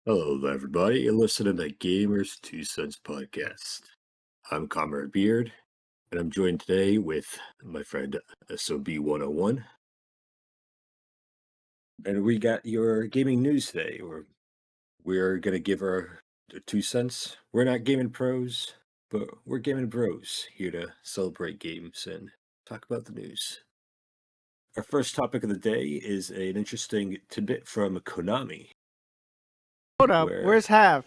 Hello, everybody. You're listening to Gamers 2 Cents Podcast. I'm Comrade Beard, and I'm joined today with my friend SOB101. And we got your gaming news today. We're going to give our 2 cents. We're not gaming pros, but we're gaming bros here to celebrate games and talk about the news. Our first topic of the day is an interesting tidbit from Konami, Hold up, where where's Half?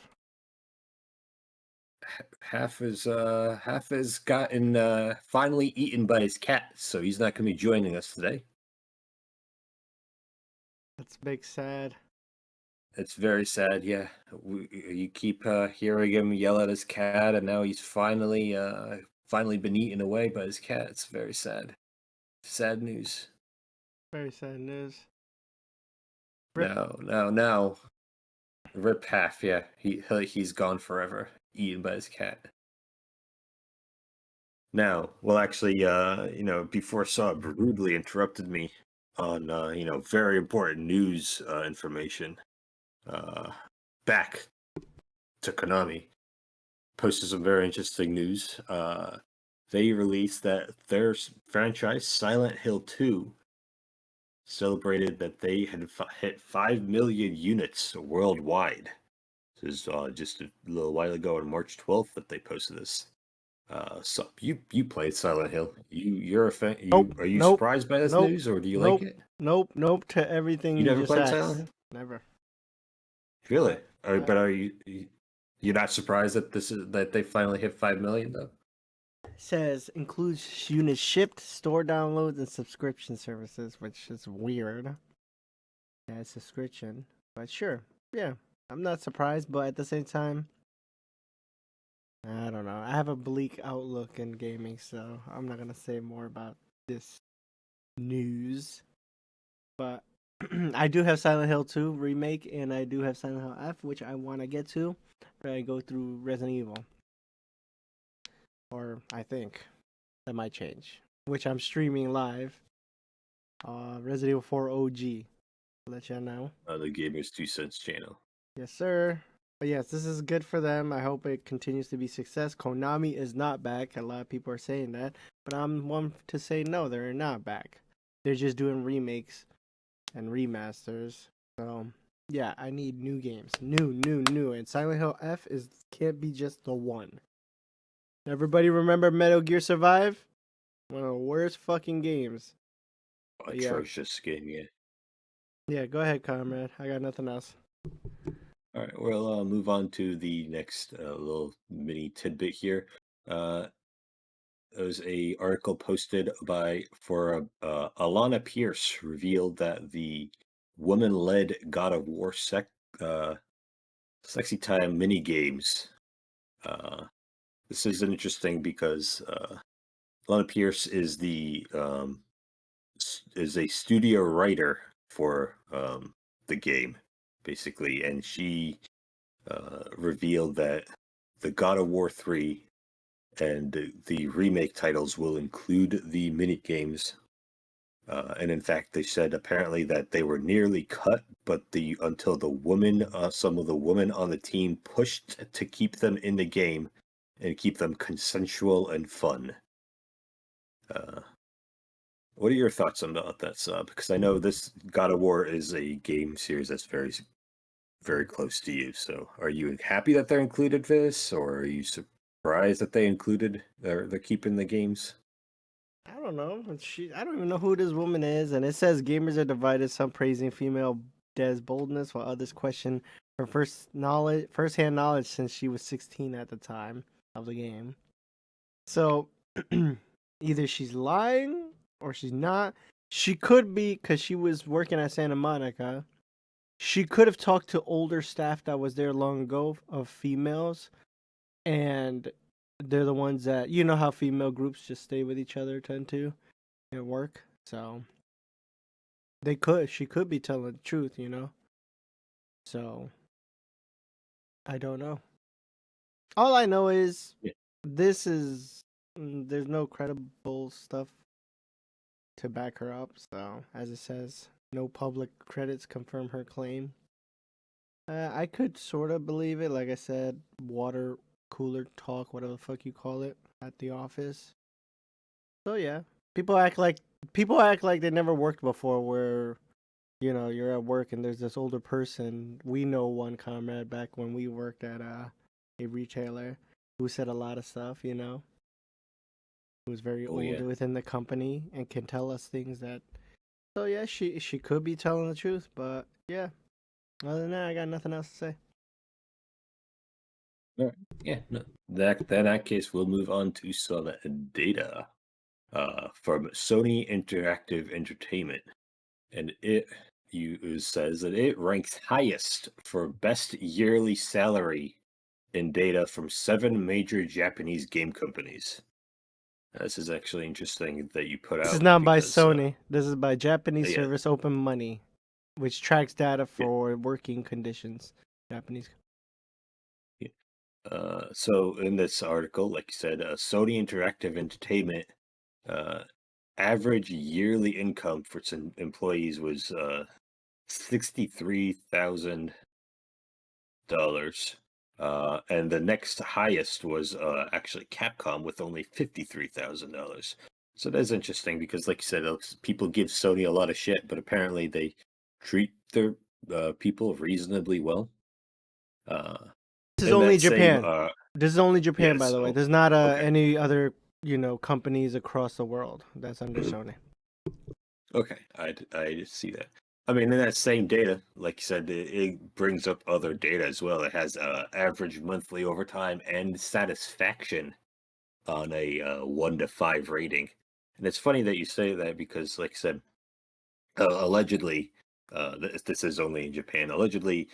half has gotten finally eaten by his cat, so he's not going to be joining us today. That's big sad. It's very sad. Yeah, you keep hearing him yell at his cat, and now he's finally been eaten away by his cat. It's very sad. Sad news. Very sad news. Rip. Now, rip half. Yeah, he's gone forever, eaten by his cat. Now, well, actually, before Saw brutally interrupted me on, very important news information. Back to Konami, posted some very interesting news. They released that their franchise, Silent Hill 2, celebrated that they had hit 5 million units worldwide. This is just a little while ago on March 12th that they posted this. So you played Silent Hill. You're a fan. Are you Nope. surprised by this Nope. news, or do you like Nope. it? Nope to everything You you never just played Silent asked. Hill? Never. Really? I, But are you're not surprised that they finally hit 5 million though? says includes units shipped, store downloads, and subscription services, which is weird. Yeah, subscription. But sure. Yeah. I'm not surprised, but at the same time, I don't know. I have a bleak outlook in gaming, so I'm not gonna say more about this news. But I do have Silent Hill 2 remake, and I do have Silent Hill F, which I want to get to. But I go through Resident Evil, or I think that might change. Which I'm streaming live. Resident Evil 4 OG. Let you know. The Gamers 2 Cents channel. Yes, sir. But yes, this is good for them. I hope it continues to be success. Konami is not back. A lot of people are saying that, but I'm one to say no, they're not back. They're just doing remakes and remasters. So yeah, I need new games, new, and Silent Hill F can't be just the one. Everybody remember Metal Gear Survive? One of the worst fucking games. But yeah, Atrocious game, yeah. yeah. Go ahead, comrade. I got nothing else. All right, we'll move on to the next little mini tidbit here. There was a article posted for Alanah Pearce revealed that the woman-led God of War Sexy Time mini games. This is interesting because Alanah Pearce is is a studio writer for the game, basically, and she revealed that the God of War 3 and the remake titles will include the mini games. And in fact, they said apparently that they were nearly cut, but until some of the women on the team pushed to keep them in the game and keep them consensual and fun. What are your thoughts about that, Sub? Because I know this God of War is a game series that's very, very close to you. So, are you happy that they're included this, or are you surprised that they're keeping the games? I don't know. I don't even know who this woman is, and it says gamers are divided. Some praising female Des boldness, while others question her first-hand knowledge since she was 16 at the time of the game. So either she's lying or she's not. She could be because she was working at Santa Monica. She could have talked to older staff that was there long ago of females, and they're the ones that you know how female groups just stay with each other tend to at work. So she could be telling the truth, you know. So I don't know. All I know is Yeah. there's no credible stuff to back her up. So as it says, no public credits confirm her claim. I could sort of believe it. Like I said, water cooler talk, whatever the fuck you call it, at the office. So yeah, people act like they never worked before. Where you're at work and there's this older person. We know one comrade back when we worked at a retailer who said a lot of stuff. Who was very Oh old yeah. within the company and can tell us things that. So yeah, she could be telling the truth, but yeah. Other than that, I got nothing else to say. All right. Yeah. No. In that case, we'll move on to some data from Sony Interactive Entertainment, and it says that it ranks highest for best yearly salary in data from 7 major Japanese game companies. This is actually interesting that you put This is out not by because Sony. This is by Japanese yeah, service OpenMoney, which tracks data yeah, for working conditions. Japanese. yeah. So in this article, like you said, Sony Interactive Entertainment uh, average yearly income for some employees was $63,000. And the next highest was actually Capcom with only $53,000. So that's interesting because, like you said, people give Sony a lot of shit, but apparently they treat their people reasonably well. This is In only that same, Japan. This is only Japan, by yes, the way. oh, There's not okay, any other companies across the world that's under Sony. okay, I see that. I mean, in that same data, like you said, it brings up other data as well. It has average monthly overtime and satisfaction on a 1 to 5 rating. And it's funny that you say that because, like I said, allegedly, this is only in Japan. Allegedly,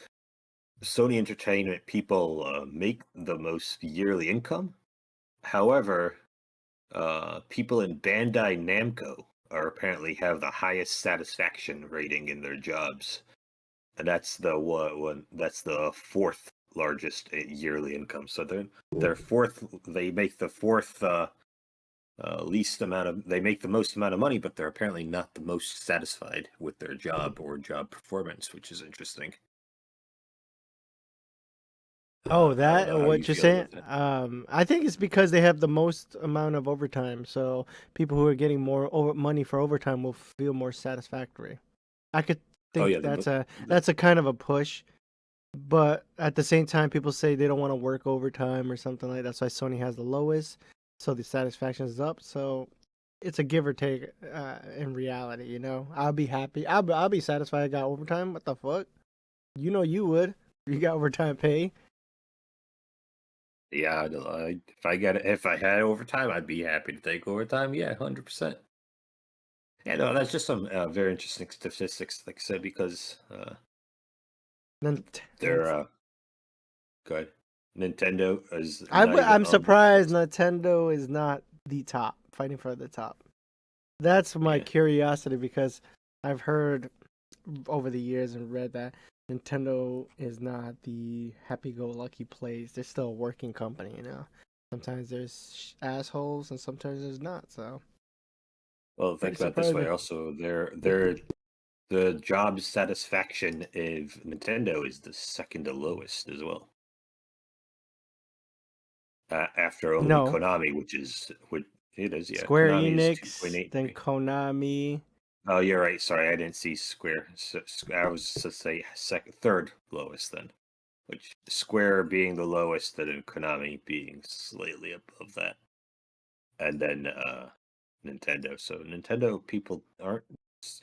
Sony Entertainment people make the most yearly income. However, people in Bandai Namco are apparently have the highest satisfaction rating in their jobs, and that's the one. That's the fourth largest yearly income. So they're fourth. They make the fourth least amount of. They make the most amount of money, but they're apparently not the most satisfied with their job or job performance, which is interesting. Oh, I don't that know how you what you're feel saying? about that. I think it's because they have the most amount of overtime. So people who are getting more money for overtime will feel more satisfactory. I could Oh think yeah, that's a kind of a push, but at the same time, people say they don't want to work overtime or something like that. That's why Sony has the lowest, so the satisfaction is up. So it's a give or take in reality. I'll be happy. I'll be satisfied. I got overtime. What the fuck? You would. You got overtime pay. yeah. If I had overtime, I'd be happy to take overtime. Yeah, 100%. Yeah, no, that's just some very interesting statistics, like I said, because Then they're good. Nintendo is not even I'm on this surprised list. Nintendo is not the top, fighting for the top. That's my Yeah. curiosity because I've heard over the years and read that Nintendo is not the happy-go-lucky place. They're still a working company. Sometimes there's assholes and sometimes there's not. So Well, pretty think about it this way. surprising. Also, the job satisfaction of Nintendo is the second to lowest as well, after only No, Konami, what it is. Yeah, Square Konami is two point Enix, eight then three. Konami. Oh, you're right. Sorry, I didn't see Square. I was to say third lowest then, which Square being the lowest, and then Konami being slightly above that, and then Nintendo. So Nintendo people aren't s-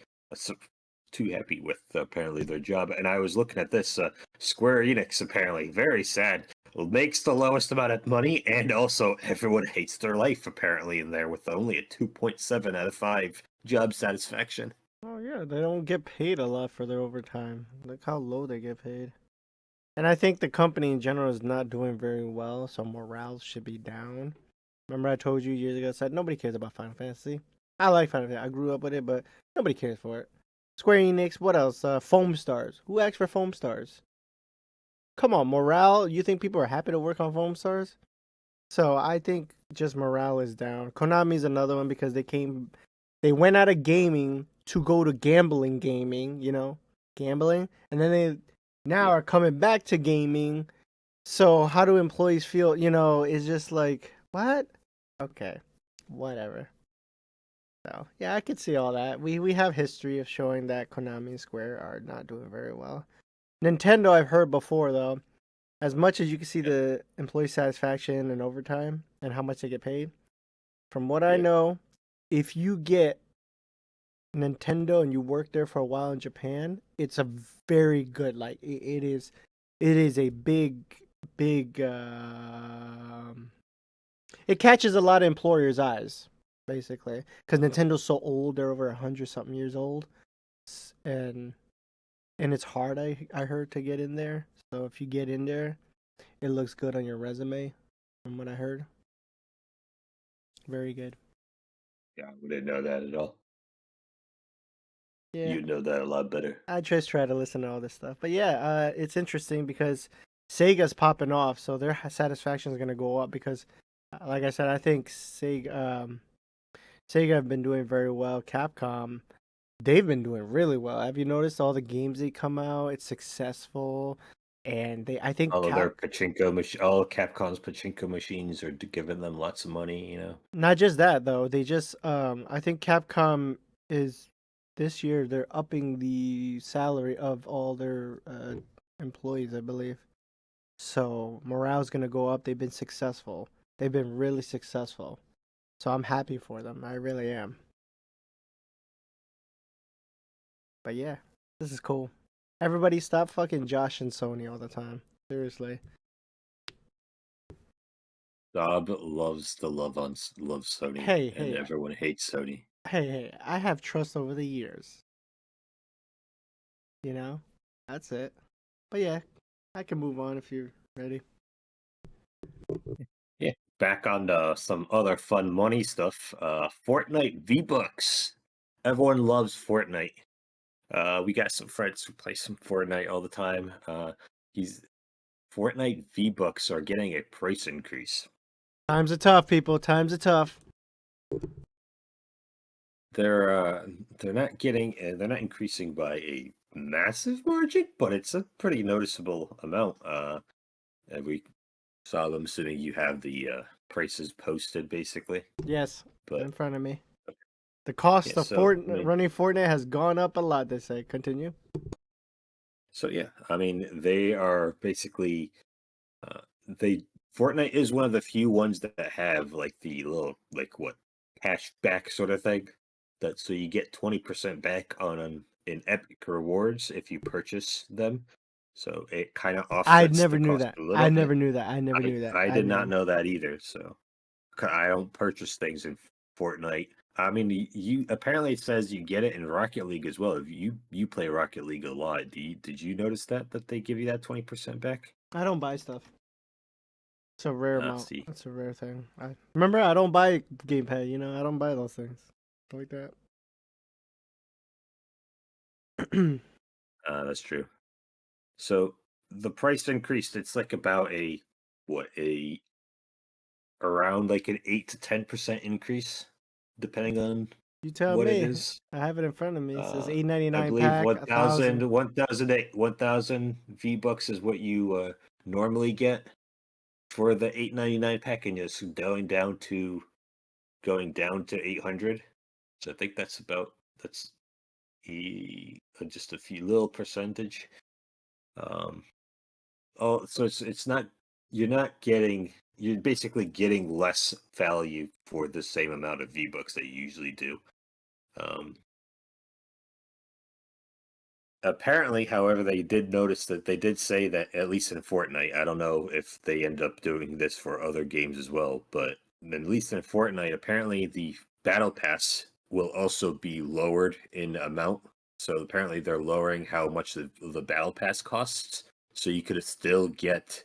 too happy with apparently their job. And I was looking at this Square Enix apparently very sad. Makes the lowest amount of money, and also everyone hates their life apparently in there with only a 2.7 out of 5 job satisfaction. Oh yeah, they don't get paid a lot for their overtime. Look how low they get paid. And I think the company in general is not doing very well, so morale should be down. Remember I told you years ago, I said nobody cares about Final Fantasy. I like Final Fantasy. I grew up with it, but nobody cares for it. Square Enix, what else? Foam Stars. Who asked for Foam Stars? Come on, morale. You think people are happy to work on Foam Stars? So I think just morale is down. Konami's another one because they went out of gaming to go to gambling gaming, gambling, and then now are coming back to gaming. So how do employees feel? It's just like, what? Okay, whatever. So yeah, I could see all that. We have history of showing that Konami and Square are not doing very well. Nintendo, I've heard before though. As much as you can see Yeah. the employee satisfaction and overtime and how much they get paid, from what I Yeah. know, if you get Nintendo and you work there for a while in Japan, it's a very good, like it is a big it catches a lot of employers' eyes, basically, because Nintendo's so old; they're over 100 something years old, and it's hard. I heard to get in there. So if you get in there, it looks good on your resume, from what I heard. Very good. Yeah, we didn't know that at all. Yeah, You know that a lot better. I just try to listen to all this stuff, but yeah, it's interesting because Sega's popping off, so their satisfaction is gonna go up because, like I said, I think Sega have been doing very well. Capcom, they've been doing really well. Have you noticed all the games they come out? It's successful, and I think All of their pachinko all of Capcom's pachinko machines are giving them lots of money. not just that though. They just I think Capcom is this year they're upping the salary of all their employees, I believe. So morale's gonna go up. They've been successful. They've been really successful. So I'm happy for them. I really am. But yeah, this is cool. Everybody stop fucking Josh and Sony all the time. Seriously. Bob loves loves Sony, Hey, and hey, everyone hates Sony. hey. I have trust over the years. You know? That's it. But yeah, I can move on if you're ready. Yeah. Back on some other fun money stuff. Fortnite V-Bucks. Everyone loves Fortnite. We got some friends who play some Fortnite all the time. He's Fortnite V-Bucks are getting a price increase. Times are tough, people. Times are tough. They're not getting they're not increasing by a massive margin, but it's a pretty noticeable amount. And we saw them, assuming you have the prices posted, basically. Yes, But in front of me. The yeah, cost of so I mean, running Fortnite has gone up a lot, they say. Continue. so yeah, I mean, they are basically they Fortnite is one of the few ones that have like the little like what cash back sort of thing. That so you get 20% back on in Epic rewards if you purchase them. So it kind of I offsets never the knew cost that. a I little bit. never knew that. I never I knew that. I I did not never. know that either. So I don't purchase things in Fortnite. I mean, you apparently it says you get it in Rocket League as well. If you play Rocket League a lot, did you notice that they give you that 20% back? I don't buy stuff. It's a rare amount. See, It's a rare thing. I remember I don't buy gamepad. I don't buy those things like that. that's true. So the price increased. It's like about a what a around like an 8 to 10% increase, depending on You tell what it me. is. I have it in front of me. It says Uh, eight ninety I nine believe pack, 1,000. 1,000 V-Bucks is what you normally get for the 8.99 pack, and it's going down to 800. So I think that's just a few little percentage. Um, oh, so it's not you're basically getting less value for the same amount of V-Bucks that you usually do. Um, Apparently, however, they did notice that they did say that at least in Fortnite, I don't know if they end up doing this for other games as well, but at least in Fortnite, apparently the battle pass will also be lowered in amount. So apparently they're lowering how much the battle pass costs. So you could still get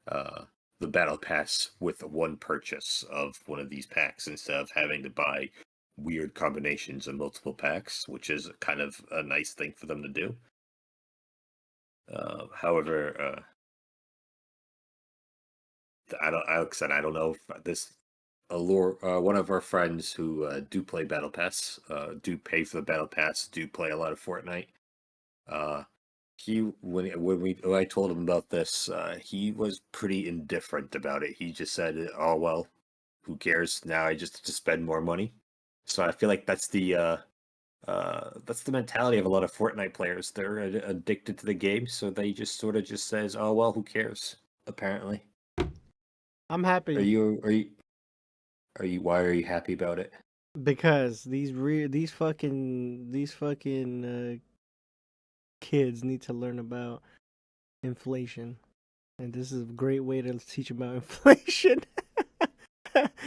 uh, the battle pass with one purchase of one of these packs instead of having to buy weird combinations of multiple packs, which is kind of a nice thing for them to do. However, Alex said I don't know if this allure. One of our friends who do play Battle Pass, do pay for the Battle Pass, do play a lot of Fortnite. Uh, when I told him about this, he was pretty indifferent about it. He just said, "Oh well, who cares? Now I just have to spend more money." So I feel like that's the mentality of a lot of Fortnite players. They're addicted to the game, so they just sort of just says, "Oh well, who cares?" Apparently. I'm happy. Why are you happy about it? Because these fucking kids need to learn about inflation, and this is a great way to teach them about inflation.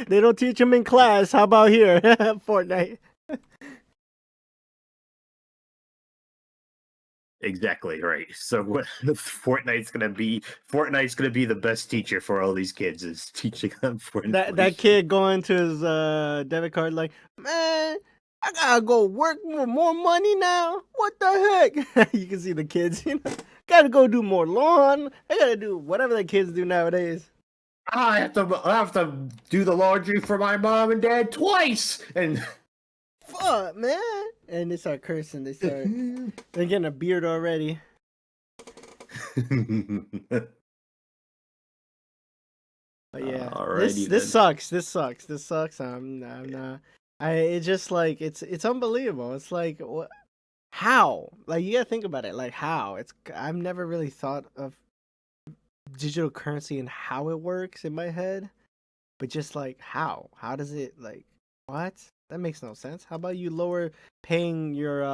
They don't teach them in class. How about here, Fortnite? Exactly right. So what Fortnite's gonna be the best teacher for all these kids, is teaching them for inflation. That kid going to his debit card like, man, I gotta go work for more money now. What the heck? You can see the kids, gotta go do more lawn. I gotta do whatever the kids do nowadays. I have to do the laundry for my mom and dad twice, and fuck, man. And they start cursing. They're getting a beard already. But yeah, this sucks. This sucks. I'm not. It's just like it's unbelievable. It's like what? How? Like you gotta think about it. Like how? I've never really thought of digital currency and how it works in my head, but just like how? How does it like what? That makes no sense. How about you lower paying your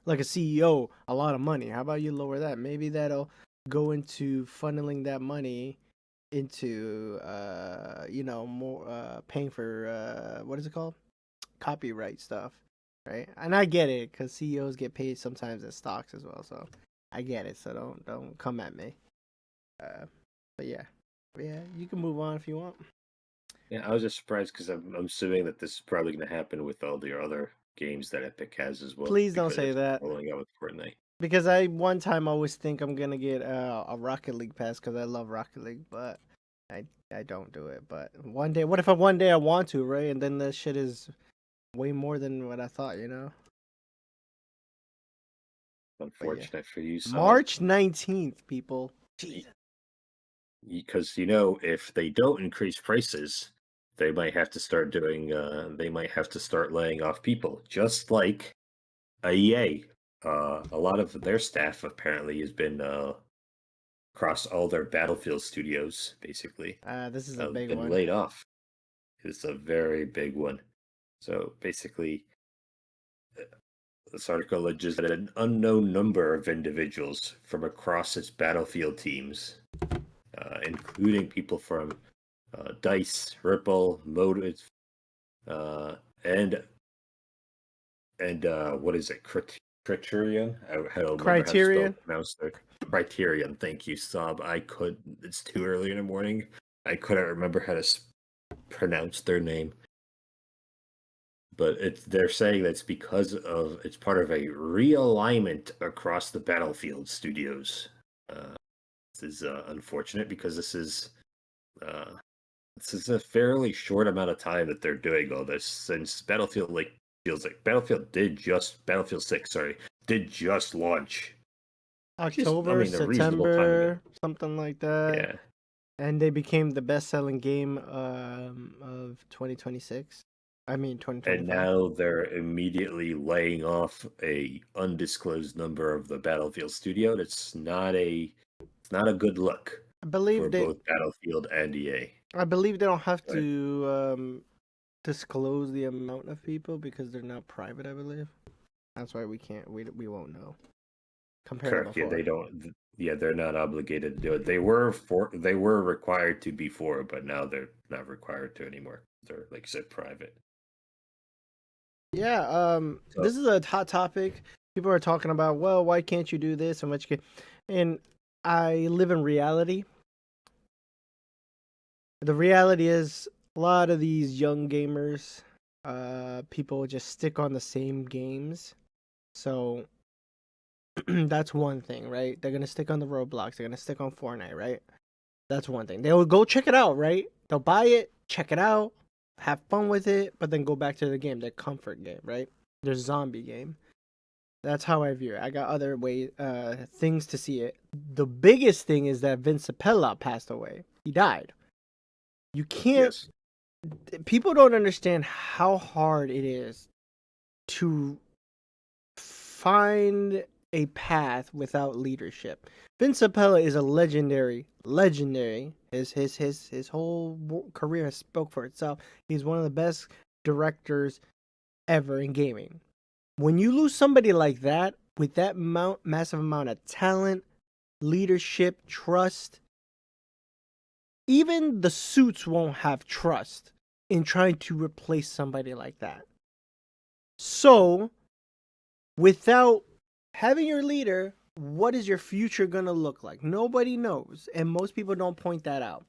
like a CEO a lot of money? How about you lower that? Maybe that'll go into funneling that money into more paying for what is it called, copyright stuff, right? And I get it because CEOs get paid sometimes in stocks as well, so I get it. So don't come at me. But yeah, you can move on if you want. Yeah, I was just surprised because I'm assuming that this is probably going to happen with all the other games that Epic has as well. Please don't say that. Following out with Fortnite. Because I one time always think I'm gonna get a Rocket League pass because I love Rocket League, but I don't do it. But one day, what if one day I want to, right? And then that shit is way more than what I thought, Unfortunate for you, son. March 19th, people. Jesus. Because if they don't increase prices, they might have to start doing. They might have to start laying off people, just like EA. A lot of their staff apparently has been across all their Battlefield studios, basically. This is a big one. Laid off. It's a very big one. So basically, this article alleges that an unknown number of individuals from across its Battlefield teams, including people from DICE, Ripple, Motive, and what is it? Criterion? I don't Criterion? Pronounce their Criterion. Thank you, Sob. It's too early in the morning. I couldn't remember how to pronounce their name. But they're saying that's because it's part of a realignment across the Battlefield studios. This is unfortunate because this is a fairly short amount of time that they're doing all this, since Battlefield feels like Battlefield 6, did just launch October, September, something like that. Yeah. And they became the best-selling game of 2026. I mean 2025. And now they're immediately laying off a undisclosed number of the Battlefield studio. It's not a good look. I believe both Battlefield and EA. I believe they don't have to disclose the amount of people because they're not private, I believe. That's why we won't know. Correct. Yeah, they don't. Yeah, they're not obligated to do it. They were required to before, but now they're not required to anymore. They're, like I said, private. Yeah, this is a hot topic. People are talking about, well, why can't you do this and what you can. And I live in reality. The reality is a lot of these young gamers, people just stick on the same games. So that's one thing, right? They're gonna stick on the Roblox. They're gonna stick on Fortnite, right? That's one thing. They'll go check it out, right? They'll buy it, check it out, have fun with it, but then go back to the game, their comfort game, right? Their zombie game. That's how I view it. I got other things to see it. The biggest thing is that Vince Capella passed away. He died. You can't. Yes. People don't understand how hard it is to find a path without leadership. Vince Capella is a legendary. His whole career has spoke for itself. He's one of the best directors ever in gaming. When you lose somebody like that with that massive amount of talent, leadership, trust, even the suits won't have trust in trying to replace somebody like that. So, without having your leader, what is your future going to look like? Nobody knows. And most people don't point that out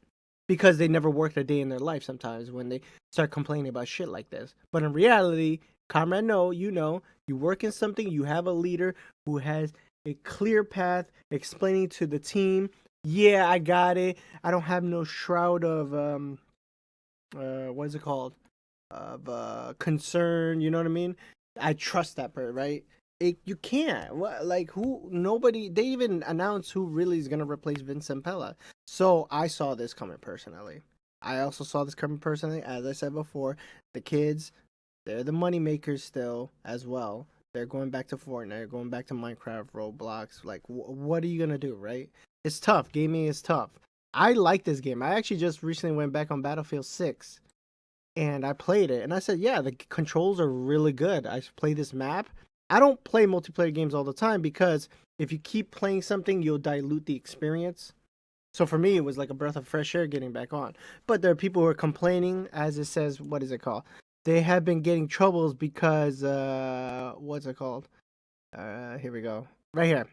because they never worked a day in their life sometimes when they start complaining about shit like this. But in reality, comrade, you work in something, you have a leader who has a clear path explaining to the team, yeah, I got it. I don't have no shroud of, what is it called? Of concern, you know what I mean? I trust that person, right? You can't. Nobody, they even announced who really is going to replace Vincent Pella. So I saw this coming personally. I also saw this coming personally. As I said before, the kids, they're the money makers still as well. They're going back to Fortnite, they're going back to Minecraft, Roblox. Like, what are you going to do, right? It's tough. Gaming is tough. I like this game. I actually just recently went back on Battlefield 6 and I played it. And I said, yeah, the controls are really good. I play this map. I don't play multiplayer games all the time because if you keep playing something, you'll dilute the experience. So for me, it was like a breath of fresh air getting back on. But there are people who are complaining, as it says, what is it called? They have been getting troubles because, what's it called? Here we go. Right here.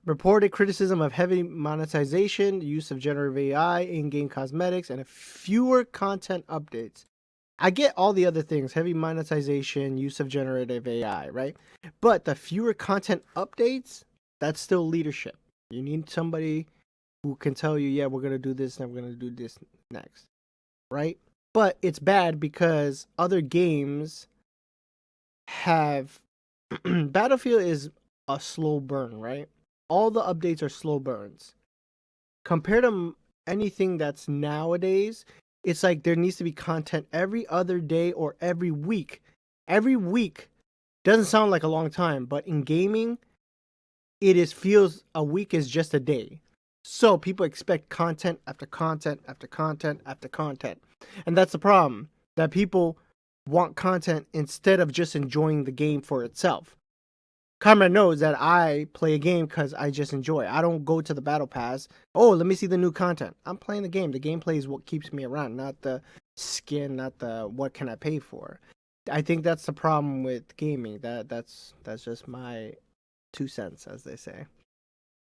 Reported criticism of heavy monetization, use of generative AI, in-game cosmetics, and fewer content updates. I get all the other things, heavy monetization, use of generative AI, right? But the fewer content updates, that's still leadership. You need somebody who can tell you, yeah, we're going to do this and we're going to do this next, right? But it's bad because other games have Battlefield is a slow burn, right? All the updates are slow burns. Compared to anything that's nowadays, it's like there needs to be content every other day or every week. Every week doesn't sound like a long time, but in gaming, feels a week is just a day. So people expect content after content after content after content. And that's the problem, that people want content instead of just enjoying the game for itself. Comrade knows that I play a game because I just enjoy it. I don't go to the battle pass. Oh, let me see the new content. I'm playing the game. The gameplay is what keeps me around, not the skin, not the what can I pay for. I think that's the problem with gaming. That's just my 2 cents, as they say.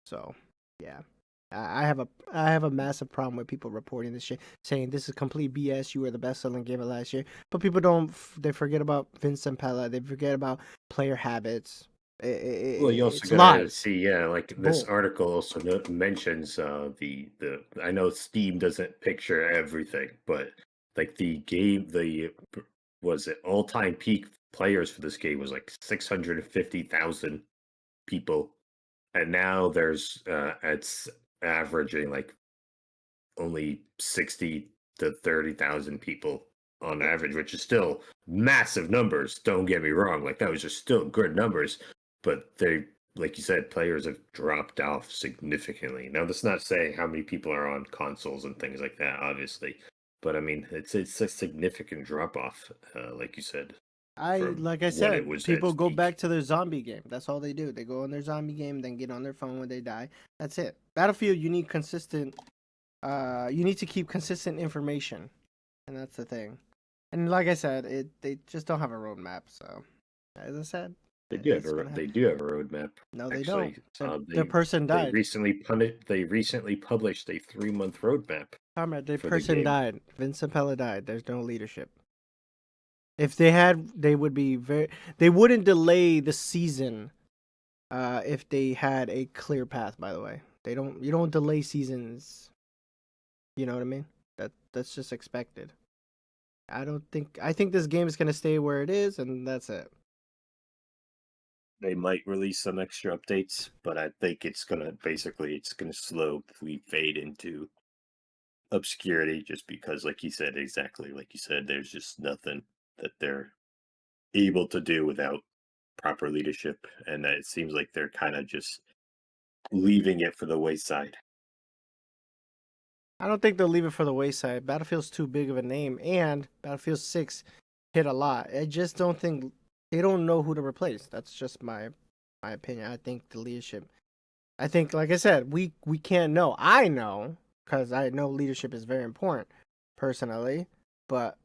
So, yeah. I have a massive problem with people reporting this shit, saying this is complete BS. You were the best selling game of last year, but people don't. They forget about Vincent Pella. They forget about player habits. Well, you also It's gotta lies. see, yeah, like this Bull. article also mentions the I know Steam doesn't picture everything, but like the game, was it all-time peak players for this game was like 650,000 people, and now there's it's averaging like only 60 to 30,000 people on average, which is still massive numbers. Don't get me wrong, like that was just still good numbers, but they, like you said, players have dropped off significantly. Now, that's not saying how many people are on consoles and things like that, obviously, but I mean, it's a significant drop off, like you said, from Like I what it said, was at people its go peak. back to their zombie game. That's all they do. They go on their zombie game, then get on their phone when they die. That's it. Battlefield, you need consistent. You need to keep consistent information, and that's the thing. And like I said, they just don't have a roadmap. So, as I said, it's gonna They happen. do have a roadmap. No, they don't. Actually, Their person died. they recently published a 3-month roadmap Comrade, their for the person game. died. Vincent Pella died. There's no leadership. If they had, they would be very. They wouldn't delay the season. If they had a clear path. By the way, they don't. You don't delay seasons. You know what I mean? That's just expected. I don't think. I think this game is gonna stay where it is, and that's it. they might release some extra updates, but I think it's gonna slowly fade into obscurity just because, like you said, exactly like you said, there's just nothing that they're able to do without proper leadership, and that it seems like they're kind of just leaving it for the wayside. I don't think they'll leave it for the wayside. Battlefield's too big of a name, and Battlefield 6 hit a lot. I just don't think they don't know who to replace. That's just my opinion. I think the leadership. I think, like I said, we can't know. I know because I know leadership is very important personally, but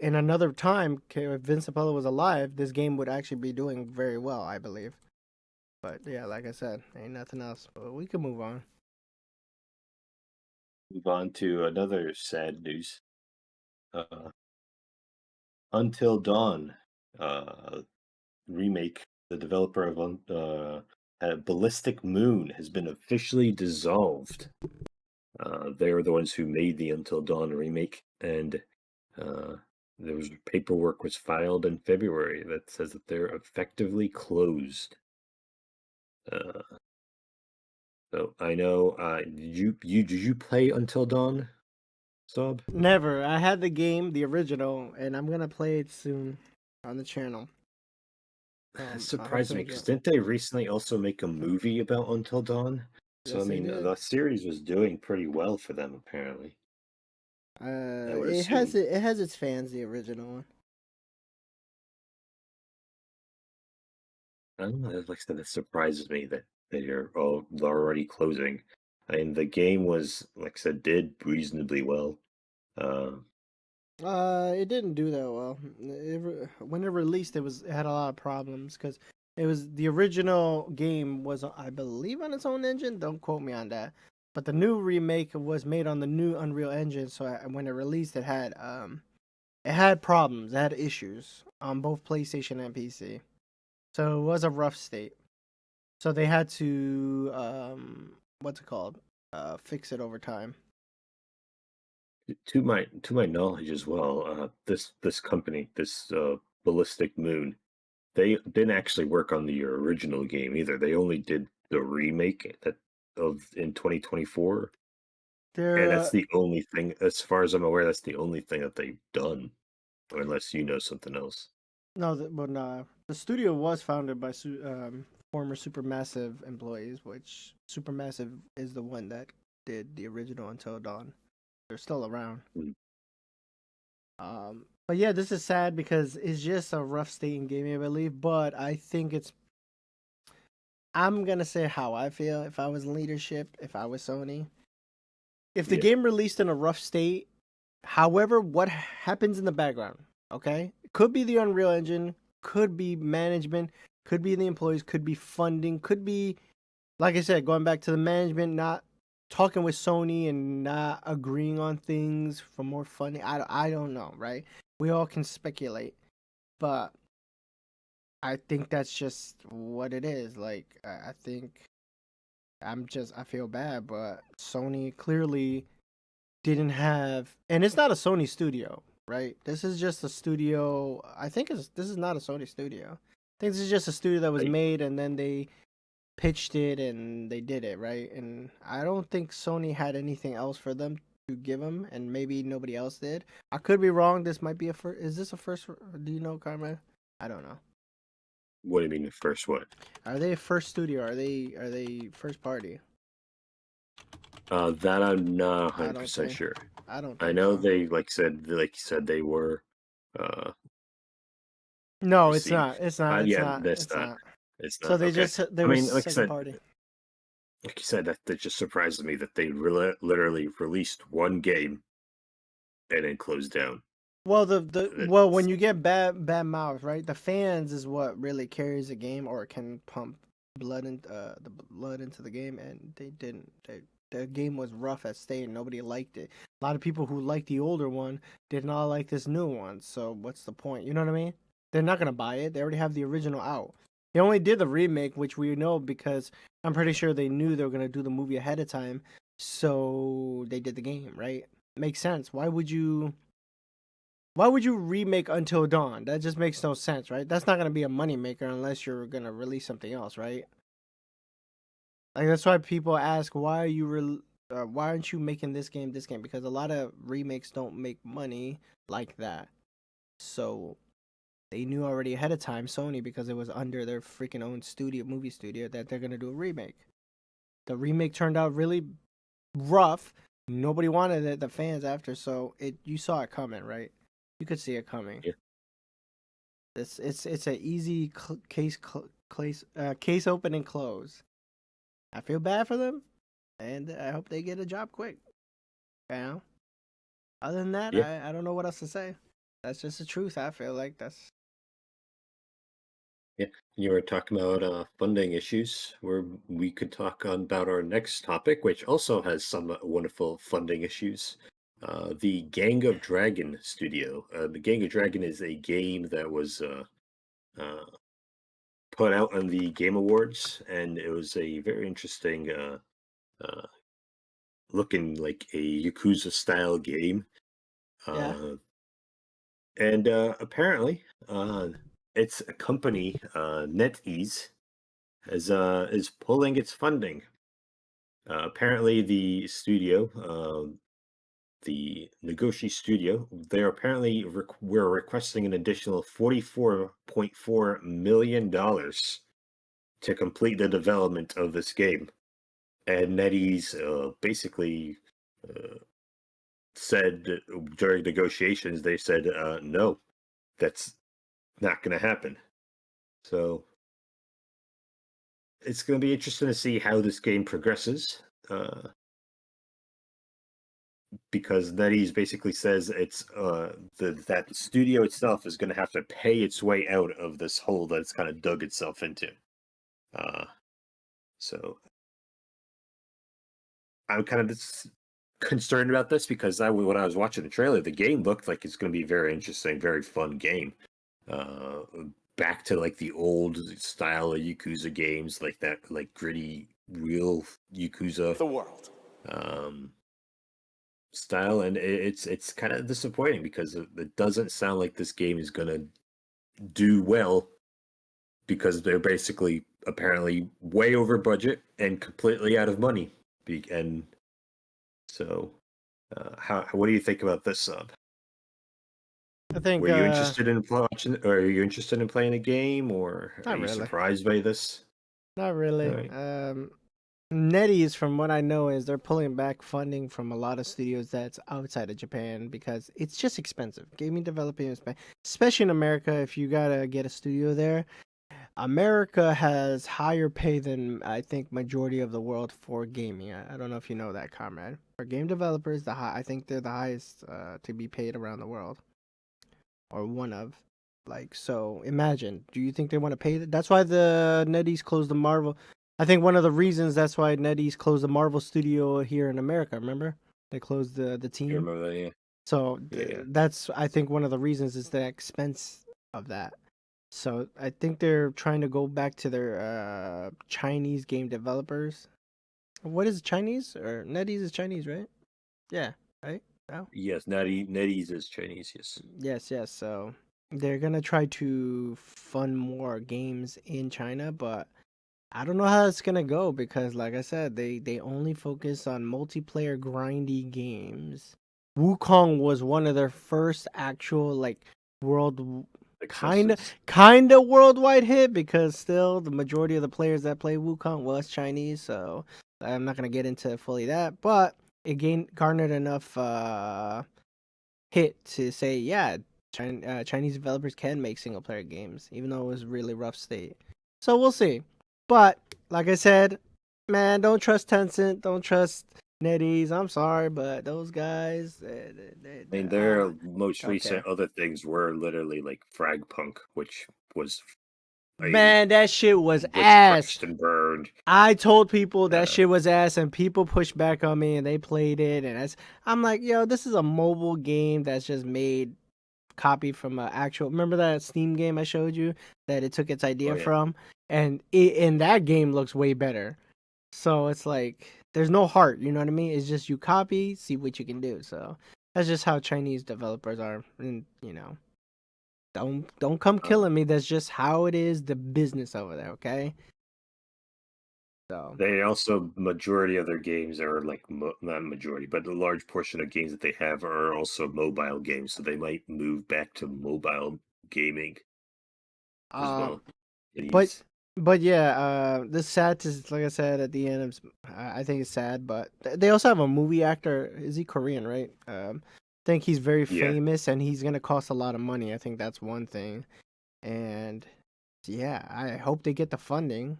in another time, if Vince Apollo was alive, this game would actually be doing very well, I believe. But yeah, like I said, ain't nothing else. But we can move on. Move on to another sad news. Uh, Until Dawn remake, the developer of Ballistic Moon has been officially dissolved. They were the ones who made the Until Dawn remake, and there was paperwork was filed in February that says that they're effectively closed. So I know. Did you play Until Dawn, Sob? Never. I had the game, the original, and I'm gonna play it soon on the channel. That I hope surprised to me enjoy because it. didn't they recently also make a movie about Until Dawn? So I Yes, they mean, did. the series was doing pretty well for them apparently. I would assume. It has its fans, the original one. I don't know. Like I said, it surprises me that they're already closing. I mean, the game was, like I said, did reasonably well. Uh, It didn't do that well. When it released, it had a lot of problems because it was the original game was, I believe, on its own engine. Don't quote me on that. But the new remake was made on the new Unreal Engine. So when it released, it had problems, it had issues on both PlayStation and PC. So it was a rough state. So they had to what's it called? Fix it over time. to my knowledge as well, this company, this Ballistic Moon, they didn't actually work on the original game either. They only did the remake that of in 2024, and They're that's the only thing, as far as I'm aware, that's the only thing that they've done, unless you know something else. No, but nah. The studio was founded by former Supermassive employees, which Supermassive is the one that did the original Until Dawn. They're still around. Mm. But yeah, this is sad because it's just a rough state in gaming, I believe. But I think it's. I'm gonna say how I feel if I was in leadership, if I was Sony. If the Yeah, game released in a rough state, however, what happens in the background, okay? Could be the Unreal Engine, could be management, could be the employees, could be funding, could be, like I said, going back to the management, not talking with Sony and not agreeing on things for more funding. I don't know, right? We all can speculate, but I think that's just what it is. Like, I think I feel bad, but Sony clearly didn't have, and it's not a Sony studio, right? This is just a studio. This is not a Sony studio. I think this is just a studio that was I made and then they pitched it and they did it, right? And I don't think Sony had anything else for them to give them, and maybe nobody else did. I could be wrong. This might be a first. Is this a first? Do you know, Carmen? I don't know. what do you mean the first one? Are they a first studio? Are they first party? That I'm not I don't 100% think. sure. I don't I think know so. they like you said they were uh No, it's not. received. It's not. It's Yeah, not. that's It's not. not. It's So not okay. they I were mean, second party. like you said, that just surprises me that they literally released one game and then closed down. Well, the well, when It's, you get bad mouths, right? The fans is what really carries a game or can pump the blood into the game, and they didn't. The game was rough at state, and nobody liked it. A lot of people who liked the older one did not like this new one. So what's the point? You know what I mean? They're not gonna buy it. They already have the original out. They only did the remake, which we know because I'm pretty sure they knew they were gonna do the movie ahead of time. So they did the game, right? Makes sense. Why would you? Why would you remake Until Dawn? That just makes no sense, right? That's not gonna be a moneymaker unless you're gonna release something else, right? Like that's why people ask why are you why aren't you making this game because a lot of remakes don't make money like that. So they knew already ahead of time, Sony, because it was under their freaking own movie studio, that they're gonna do a remake. The remake turned out really rough. Nobody wanted it, the fans after, so you saw it coming, right? You could see it coming. Yeah. It's an easy case open and close. I feel bad for them, and I hope they get a job quick. You know? Other than that, I don't know what else to say. That's just the truth. I feel like that's. Yeah, you were talking about funding issues, where we could talk about our next topic, which also has some wonderful funding issues. The Gang of Dragon studio. The Gang of Dragon is a game that was put out on the Game Awards, and it was a very interesting looking like a Yakuza style game. Yeah. And apparently, its company, NetEase, is pulling its funding. Apparently, the studio, the Nagoshi studio, they're apparently we're requesting an additional $44.4 million to complete the development of this game. And NetEase basically said during negotiations, they said, no, that's not going to happen. So it's going to be interesting to see how this game progresses. Because NetEase basically says it's that the studio itself is going to have to pay its way out of this hole that it's kind of dug itself into. So I'm kind of concerned about this because when I was watching the trailer, the game looked like it's going to be very interesting, very fun game. Back to like the old style of Yakuza games, like that, like gritty, real Yakuza. The world. Style, and it's kind of disappointing because it doesn't sound like this game is gonna do well because they're basically apparently way over budget and completely out of money. And so, what do you think about this, Sub? I think. Were you interested in watching, or are you interested in playing a game, or are you surprised by this? Not really. Right. NetEase, from what I know, is they're pulling back funding from a lot of studios that's outside of Japan because it's just expensive. Gaming developing is expensive, especially in America. If you gotta get a studio there, America has higher pay than I think majority of the world for gaming. I don't know if you know that, comrade. For game developers, I think they're the highest to be paid around the world, or one of. Like, so imagine. Do you think they want to pay that? That's why the NetEase closed the Marvel. I think one of the reasons that's why NetEase closed the Marvel studio here in America. Remember, they closed the team. I remember that, yeah. So that's, I think, one of the reasons is the expense of that. So I think they're trying to go back to their Chinese game developers. What is Chinese? Or NetEase is Chinese, right? Yeah, right? No? Yes, NetEase is Chinese, yes. Yes. So they're gonna try to fund more games in China, but I don't know how it's gonna go because, like I said, they only focus on multiplayer grindy games. Wukong was one of their first actual like world kind of worldwide hit because still the majority of the players that play Wukong was Chinese. So I'm not gonna get into fully that, but it garnered enough hit to say Chinese developers can make single player games, even though it was really rough state. So we'll see. But like I said, man, don't trust Tencent, don't trust NetEase. I'm sorry, but those guys. Their most recent other things were literally like Fragpunk, which was. Man, that shit was ass. And burned. I told people that shit was ass, and people pushed back on me, and they played it, and I'm like, yo, this is a mobile game that's just made copy from an actual. Remember that Steam game I showed you that it took its idea from, and in that game looks way better. So it's like there's no heart, you know what I mean? It's just you copy, see what you can do. So That's just how Chinese developers are, and don't come killing me. That's just how it is. The business over there, okay? So They also majority of their games are like not majority, but a large portion of games that they have are also mobile games, so they might move back to mobile gaming as um, well. but Please. yeah, this sad to like I said at the end. I think it's sad, but they also have a movie actor. Is he Korean, right? I think he's very Yeah. famous, and he's gonna cost a lot of money. I think that's one thing, and yeah, I hope they get the funding.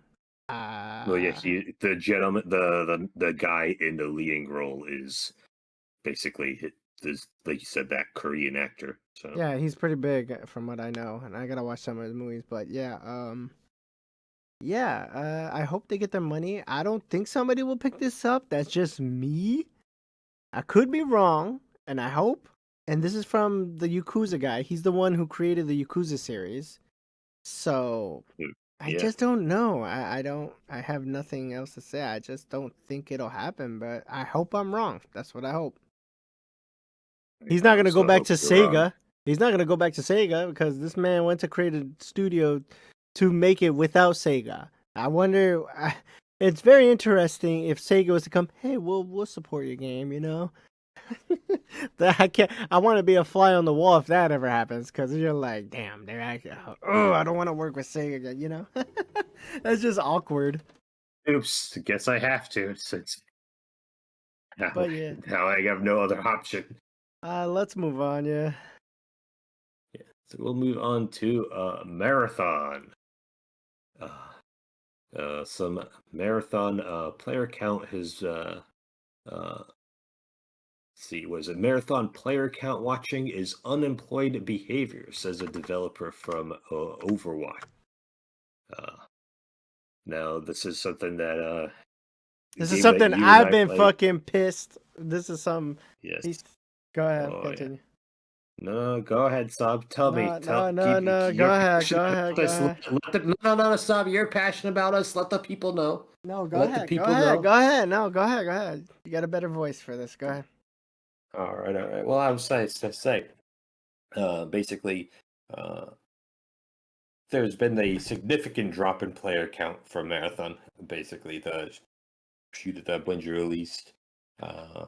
Well, yeah, the gentleman, the guy in the leading role is basically this, like you said, that Korean actor. So Yeah, he's pretty big from what I know, and I gotta watch some of his movies. But yeah, I hope they get their money. I don't think somebody will pick this up. That's just me. I could be wrong, and I hope. And this is from the Yakuza guy. He's the one who created the Yakuza series. So I yeah, just don't know. I don't. I have nothing else to say. I just don't think it'll happen. But I hope I'm wrong. That's what I hope. He's I not gonna go also back hope to you're wrong. Sega. He's not gonna go back to Sega because this man went to create a studio to make it without Sega. I wonder. It's very interesting if Sega was to come. Hey, we'll support your game. That I can't. I want to be a fly on the wall if that ever happens because you're like, damn, they're actually. Oh, I don't want to work with Sega again. That's just awkward. Oops, guess I have to since now, But yeah, now I have no other option. let's move on. Yeah. Yeah, so we'll move on to marathon. Some marathon player count has see, was it marathon player count watching is unemployed behavior, says a developer from Overwatch. Uh, Now, this is something that the This is game that something you and I've I been play. fucking pissed. This is some. Yes. He's. Go ahead, Oh yeah. continue. No, go ahead, Sub. Tell me. No, Tell no, no, keep no. Go you're ahead, go passionate ahead, about go this. ahead. No, Sub. You're passionate about us. Let the people know. No, go Let the ahead, go people ahead, know. go ahead. No, go ahead, go ahead. You got a better voice for this. Go ahead. All right, all right. Well, I was saying to say, basically, uh, there's been a significant drop in player count for Marathon. Basically, the shoot it up when you released. Uh,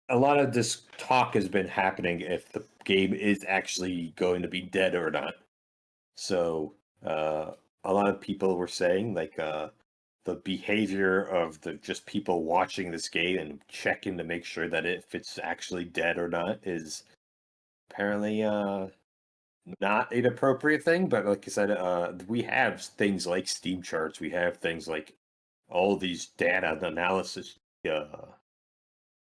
a lot of this talk has been happening if the game is actually going to be dead or not. So a lot of people were saying the behavior of the just people watching this game and checking to make sure that if it's actually dead or not is apparently not an appropriate thing. But like I said, we have things like Steam charts, we have things like all these data analysis uh,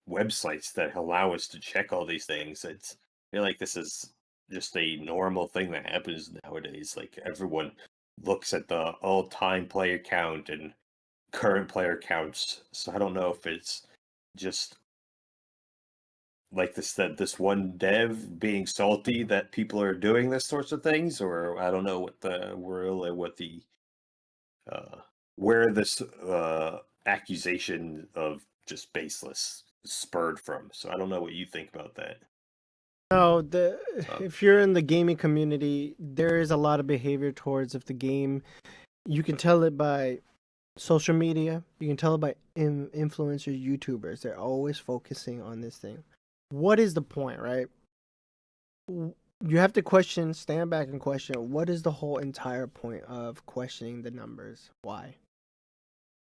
websites that allow us to check all these things. I feel like this is just a normal thing that happens nowadays. Like everyone looks at the all-time player count and current player counts. So I don't know if it's just like this one dev being salty that people are doing this sorts of things, or I don't know what the world what the uh where this accusation of just baseless spurred from. So I don't know what you think about that. No, So if you're in the gaming community, there is a lot of behavior towards if the game. You can tell it by social media. You can tell it by influencers, YouTubers. They're always focusing on this thing. What is the point, right? You have to question, stand back and question, what is the whole entire point of questioning the numbers? Why?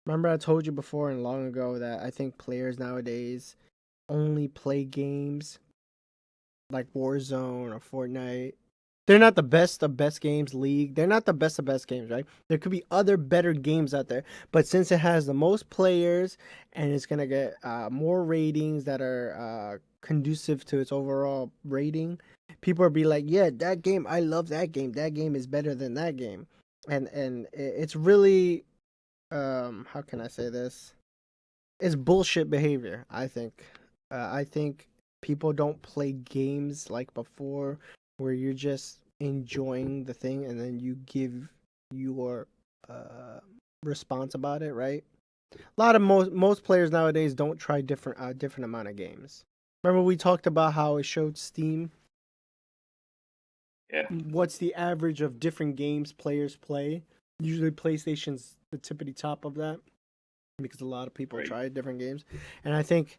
Remember, I told you before and long ago that I think players nowadays only play games like Warzone or Fortnite. They're not the best of best games league. They're not the best of best games, right? There could be other better games out there, but since it has the most players and it's gonna get more ratings that are conducive to its overall rating, people will be like, "Yeah, that game. I love that game. That game is better than that game," and it's really how can I say this? It's bullshit behavior. I think. I think people don't play games like before, where you're just enjoying the thing and then you give your uh, response about it, right? A lot of most players nowadays don't try different amount of games. Remember we talked about how it showed Steam. Yeah. What's the average of different games players play? Usually PlayStation's the tippity top of that because a lot of people try different games. And I think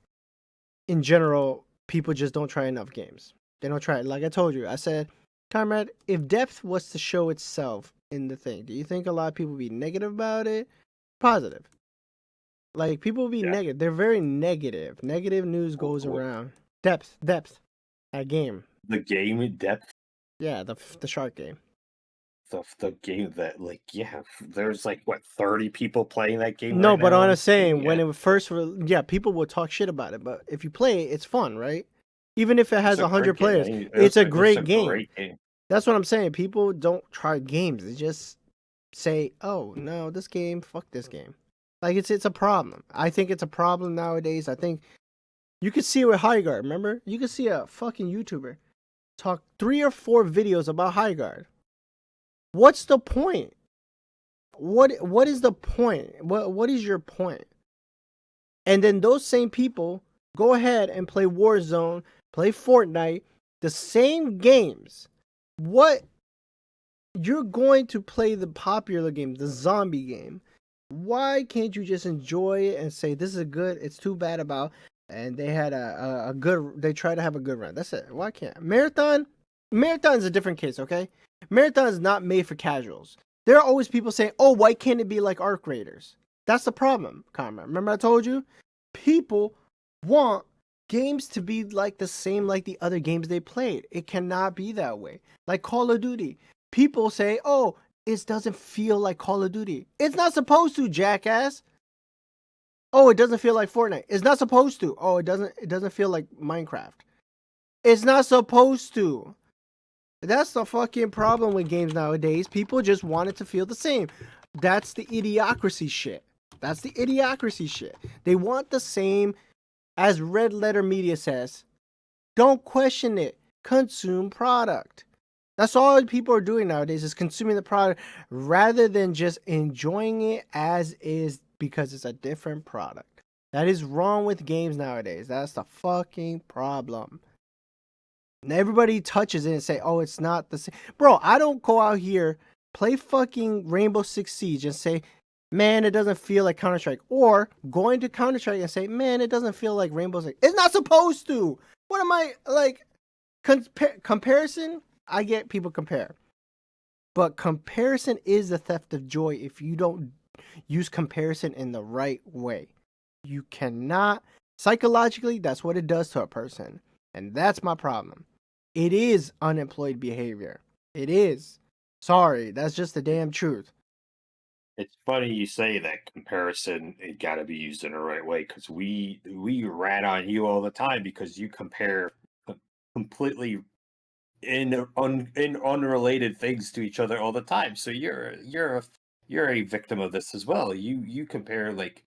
in general, people just don't try enough games. They don't try it. Like I told you, I said, Comrade, if depth was to show itself in the thing, do you think a lot of people would be negative about it? Positive. Like people will be negative. They're very negative. Negative news goes around. Depth. That game. The game depth. Yeah, the shark game. The game that there's 30 people playing that game. No, right but now I'm saying when it first, people will talk shit about it. But if you play it, it's fun, right? Even if it has 100 players, it's a great game. That's what I'm saying. People don't try games. They just say, "Oh no, this game, fuck this game." Like it's a problem. I think it's a problem nowadays. I think you could see it with Highguard. Remember, you could see a fucking YouTuber talk 3 or 4 videos about Highguard. What's the point? What is the point? What is your point? And then those same people go ahead and play Warzone, play Fortnite, the same games. What you're going to play the popular game, the zombie game. Why can't you just enjoy it and say this is good? It's too bad about. And they had a good. They try to have a good run. That's it. Why can't Marathon? Marathon is a different case. Okay, Marathon is not made for casuals. There are always people saying, "Oh, why can't it be like Arc Raiders?" That's the problem, Conrad. Remember I told you, people want games to be like the same like the other games they played. It cannot be that way. Like Call of Duty, people say, "Oh, it doesn't feel like Call of Duty." It's not supposed to, jackass. Oh, it doesn't feel like Fortnite. It's not supposed to. Oh, it doesn't feel like Minecraft. It's not supposed to. That's the fucking problem with games nowadays. People just want it to feel the same. That's the idiocracy shit. They want the same as Red Letter Media says. Don't question it. Consume product. That's all people are doing nowadays is consuming the product rather than just enjoying it as is because it's a different product. That is wrong with games nowadays. That's the fucking problem. And everybody touches it and say, "Oh, it's not the same." Bro, I don't go out here, play fucking Rainbow Six Siege and say, "Man, it doesn't feel like Counter-Strike." Or going to Counter-Strike and say, "Man, it doesn't feel like Rainbow Six." It's not supposed to. What am I, like, comparison? I get people compare. But comparison is the theft of joy if you don't use comparison in the right way. You cannot, psychologically, that's what it does to a person. And that's my problem. It is unemployed behavior. It is. Sorry, that's just the damn truth. It's funny you say that comparison. It got to be used in the right way because we rat on you all the time because you compare completely in unrelated things to each other all the time. So you're a victim of this as well. You compare like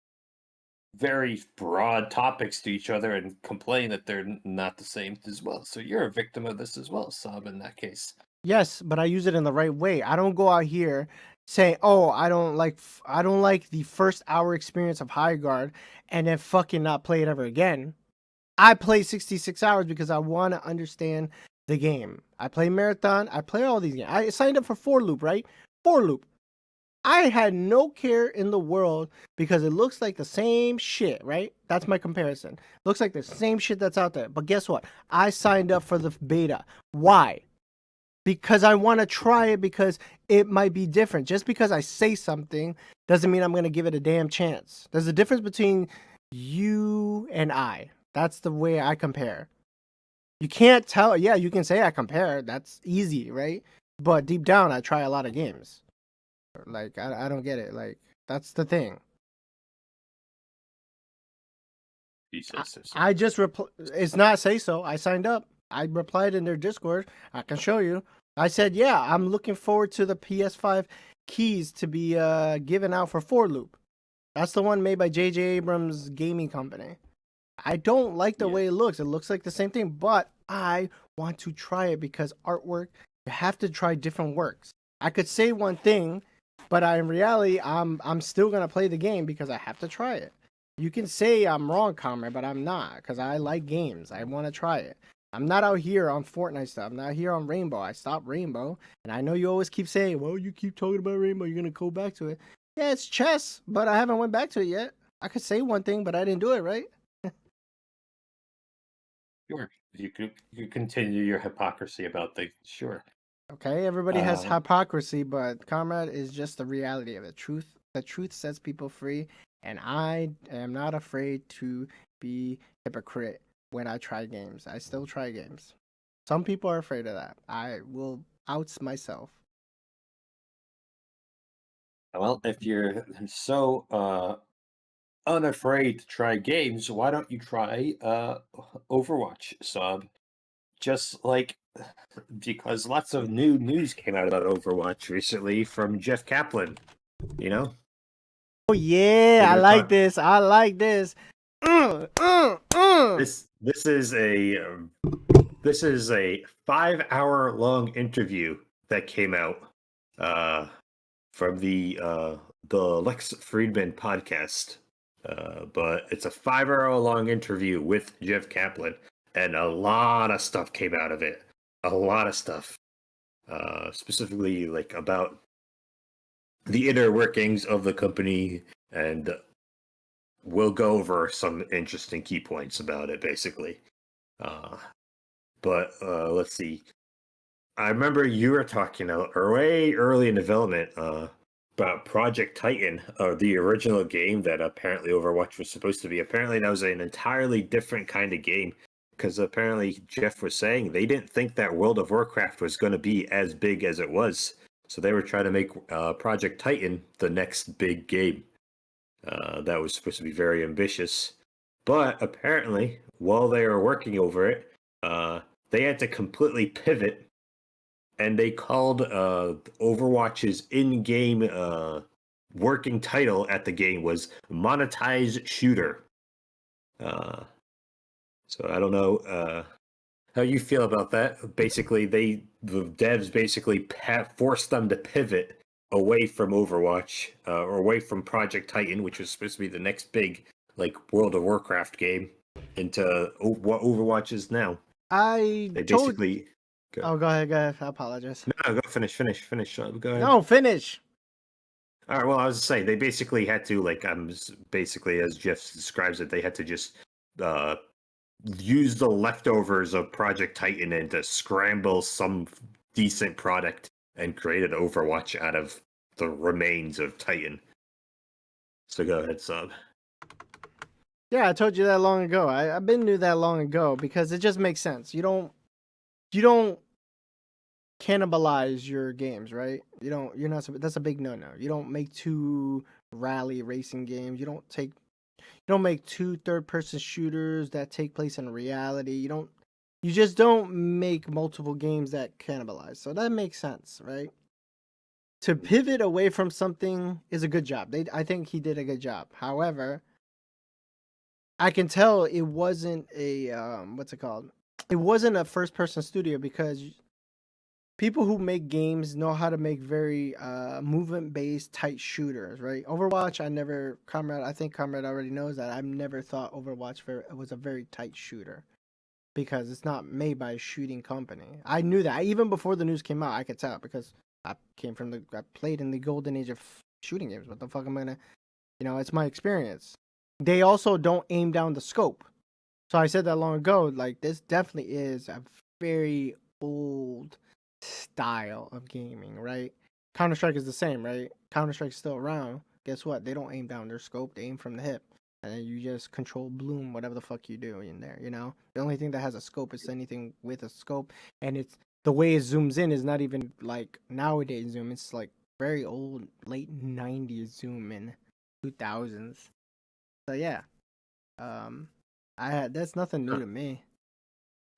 very broad topics to each other and complain that they're not the same as well. So you're a victim of this as well, Sub, in that case. Yes, but I use it in the right way. I don't go out here saying, "Oh, I don't like the first hour experience of High Guard," and then fucking not play it ever again. I play 66 hours because I want to understand the game. I play Marathon. I play all these games. I signed up for 4Loop, right? 4Loop. I had no care in the world because it looks like the same shit, right? That's my comparison. Looks like the same shit that's out there. But guess what? I signed up for the beta. Why? Because I want to try it because it might be different. Just because I say something doesn't mean I'm going to give it a damn chance. There's a difference between you and I. That's the way I compare. You can't tell. Yeah, you can say I compare. That's easy, right? But deep down, I try a lot of games. Like, I don't get it. Like, that's the thing. I just it's not say so. I signed up. I replied in their Discord. I can show you. I said, yeah, I'm looking forward to the PS5 keys to be given out for 4Loop. That's the one made by J.J. Abrams Gaming Company. I don't like the way it looks. It looks like the same thing, but I want to try it because artwork, you have to try different works. I could say one thing But in reality, I'm still gonna play the game because I have to try it. You can say I'm wrong, Comrade, but I'm not, because I like games. I want to try it. I'm not out here on Fortnite stuff. I'm not here on Rainbow. I stopped Rainbow, and I know you always keep saying, "Well, you keep talking about Rainbow. You're gonna go back to it." Yeah, it's chess, but I haven't went back to it yet. I could say one thing, but I didn't do it, right? Sure. You continue your hypocrisy about things. Sure. Okay, everybody has Um, hypocrisy, but Comrade is just the reality of it. The truth sets people free, and I am not afraid to be hypocrite when I try games. I still try games. Some people are afraid of that. I will oust myself. well, if you're so unafraid to try games, why don't you try Overwatch sub? Just like because lots of new news came out about Overwatch recently from Jeff Kaplan. You know, Oh yeah, they I were like talk- this. I like this. this is a 5 hour long interview that came out from the Lex Friedman podcast. But it's a 5 hour long interview with Jeff Kaplan, and a lot of stuff came out of it. A lot of stuff, specifically like about the inner workings of the company, and we'll go over some interesting key points about it, basically. But let's see. I remember you were talking way early in development about Project Titan, the original game that apparently Overwatch was supposed to be. Apparently, that was an entirely different kind of game because apparently Jeff was saying they didn't think that World of Warcraft was going to be as big as it was. So they were trying to make Project Titan the next big game. That was supposed to be very ambitious. But apparently, while they were working over it, they had to completely pivot, and they called Overwatch's in-game working title at the game was Monetized Shooter. So I don't know how you feel about that. Basically, the devs basically forced them to pivot away from Overwatch or away from Project Titan, which was supposed to be the next big like World of Warcraft game, into what Overwatch is now. I They told. basically Oh, go ahead. Go ahead. I apologize. no, go finish. Go ahead. No, finish. All right. Well, I was saying they basically had to basically as Jeff describes it, they had to just uh, use the leftovers of Project Titan and to scramble some decent product and create an Overwatch out of the remains of Titan. So go ahead, Sub. Yeah, I told you that long ago. I've been knew that long ago because it just makes sense. You don't cannibalize your games, right? You're not. That's a big no-no. You don't make two rally racing games. You don't make two third-person shooters that take place in reality. You just don't make multiple games that cannibalize. So that makes sense, right? To pivot away from something is a good job. I think he did a good job. However, I can tell it wasn't a what's it called? It wasn't a first-person studio because people who make games know how to make very movement based tight shooters, right? Overwatch, I think Comrade already knows that. I've never thought Overwatch was a very tight shooter because it's not made by a shooting company. I knew that even before the news came out. I could tell because I played in the golden age of shooting games. What the fuck am I gonna, it's my experience. They also don't aim down the scope. So I said that long ago. Like, this definitely is a very old style of gaming, right? Counter-Strike is the same, right? Counter-Strike's still around. Guess what? They don't aim down their scope. They aim from the hip. And then you just control bloom, whatever the fuck you do in there, The only thing that has a scope is anything with a scope. And it's the way it zooms in is not even like nowadays zoom. It's like very old, late 90s zoom in 2000s. So yeah. That's nothing new to me.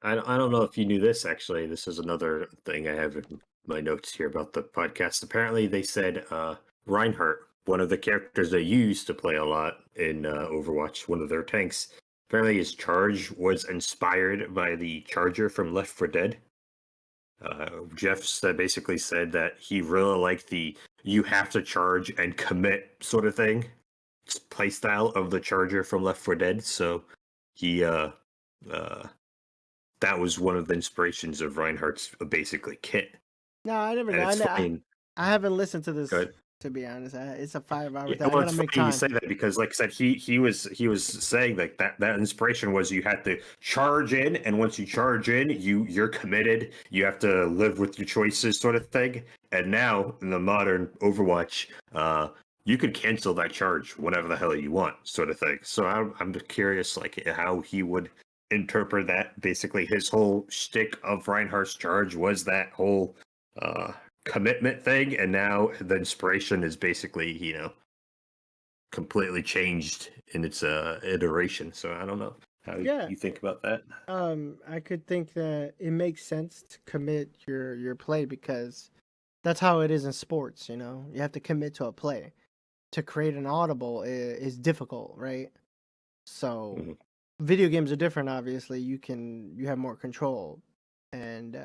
I don't know if you knew this, actually. This is another thing I have in my notes here about the podcast. Apparently, they said Reinhardt, one of the characters they used to play a lot in Overwatch, one of their tanks, apparently his charge was inspired by the Charger from Left 4 Dead. Jeff basically said that he really liked the "you have to charge and commit" sort of thing play style of the Charger from Left 4 Dead. So he uh that was one of the inspirations of Reinhardt's basically kit. No, I never And know. it's funny. I haven't listened to this, Good. to be honest. It's a 5 hour Yeah, thing. I well, gotta it's make funny you time. say that because, like I said, he was saying like that inspiration was you had to charge in, and once you charge in, you're committed. You have to live with your choices, sort of thing. And now in the modern Overwatch, you could cancel that charge whenever the hell you want, sort of thing. So I'm curious, like how he would interpret that. Basically, his whole shtick of Reinhardt's charge was that whole uh commitment thing, and now the inspiration is basically completely changed in its iteration. So I don't know how Yeah. you think about that. I could think that it makes sense to commit your play because that's how it is in sports, you know. You have to commit to a play. To create an audible is difficult, right? So Hmm. video games are different obviously. You have more control. And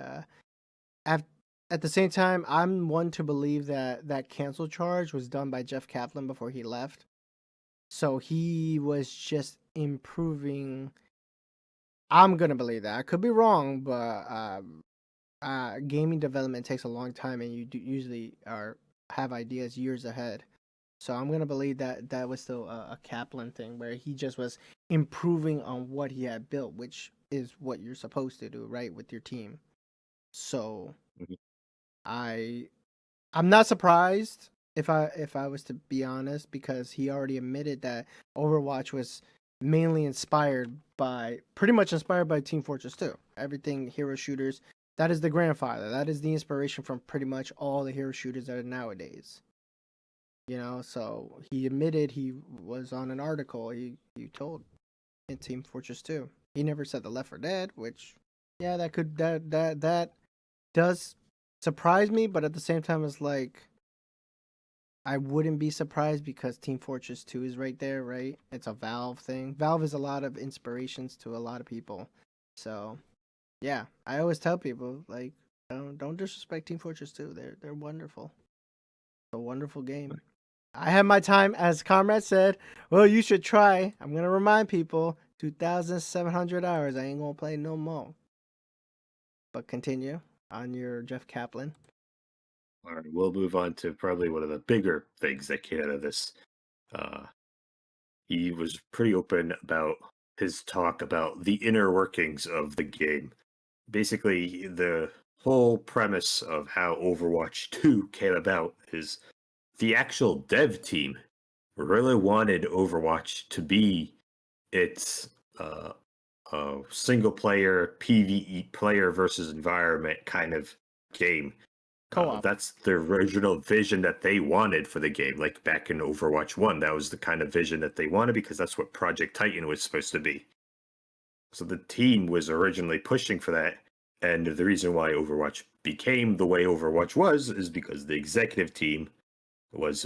at at the same time, I'm one to believe that that cancel charge was done by Jeff Kaplan before he left. So he was just improving. I'm gonna believe that. I could be wrong, but gaming development takes a long time, and you usually are have ideas years ahead. So I'm gonna believe that that was still a Kaplan thing, where he just was improving on what he had built, which is what you're supposed to do, right, with your team. So Hmm. I I'm not surprised if I was to be honest, because he already admitted that Overwatch was mainly inspired by pretty much inspired by Team Fortress 2. Everything hero shooters, that is the grandfather. That is the inspiration from pretty much all the hero shooters that are nowadays. You know, so he admitted he was on an article he told in Team Fortress 2. He never said the Left 4 Dead, which yeah, that does surprise me, but at the same time it's like I wouldn't be surprised because Team Fortress 2 is right there, right? It's a Valve thing. Valve is a lot of inspirations to a lot of people. So, yeah, I always tell people like don't disrespect Team Fortress 2. They're wonderful. It's a wonderful game. I had my time, as Comrade said. Well, you should try. I'm gonna remind people 2,700 hours. I ain't gonna play no more. But continue on your Jeff Kaplan. All right, we'll move on to probably one of the bigger things that came out of this. Uh, he was pretty open about his talk about the inner workings of the game. Basically, the whole premise of how Overwatch 2 came about is the actual dev team really wanted Overwatch to be its single player PvE player versus environment kind of game. Co-op. That's the original vision that they wanted for the game. Like back in Overwatch 1, that was the kind of vision that they wanted because that's what Project Titan was supposed to be. So the team was originally pushing for that. And the reason why Overwatch became the way Overwatch was is because the executive team was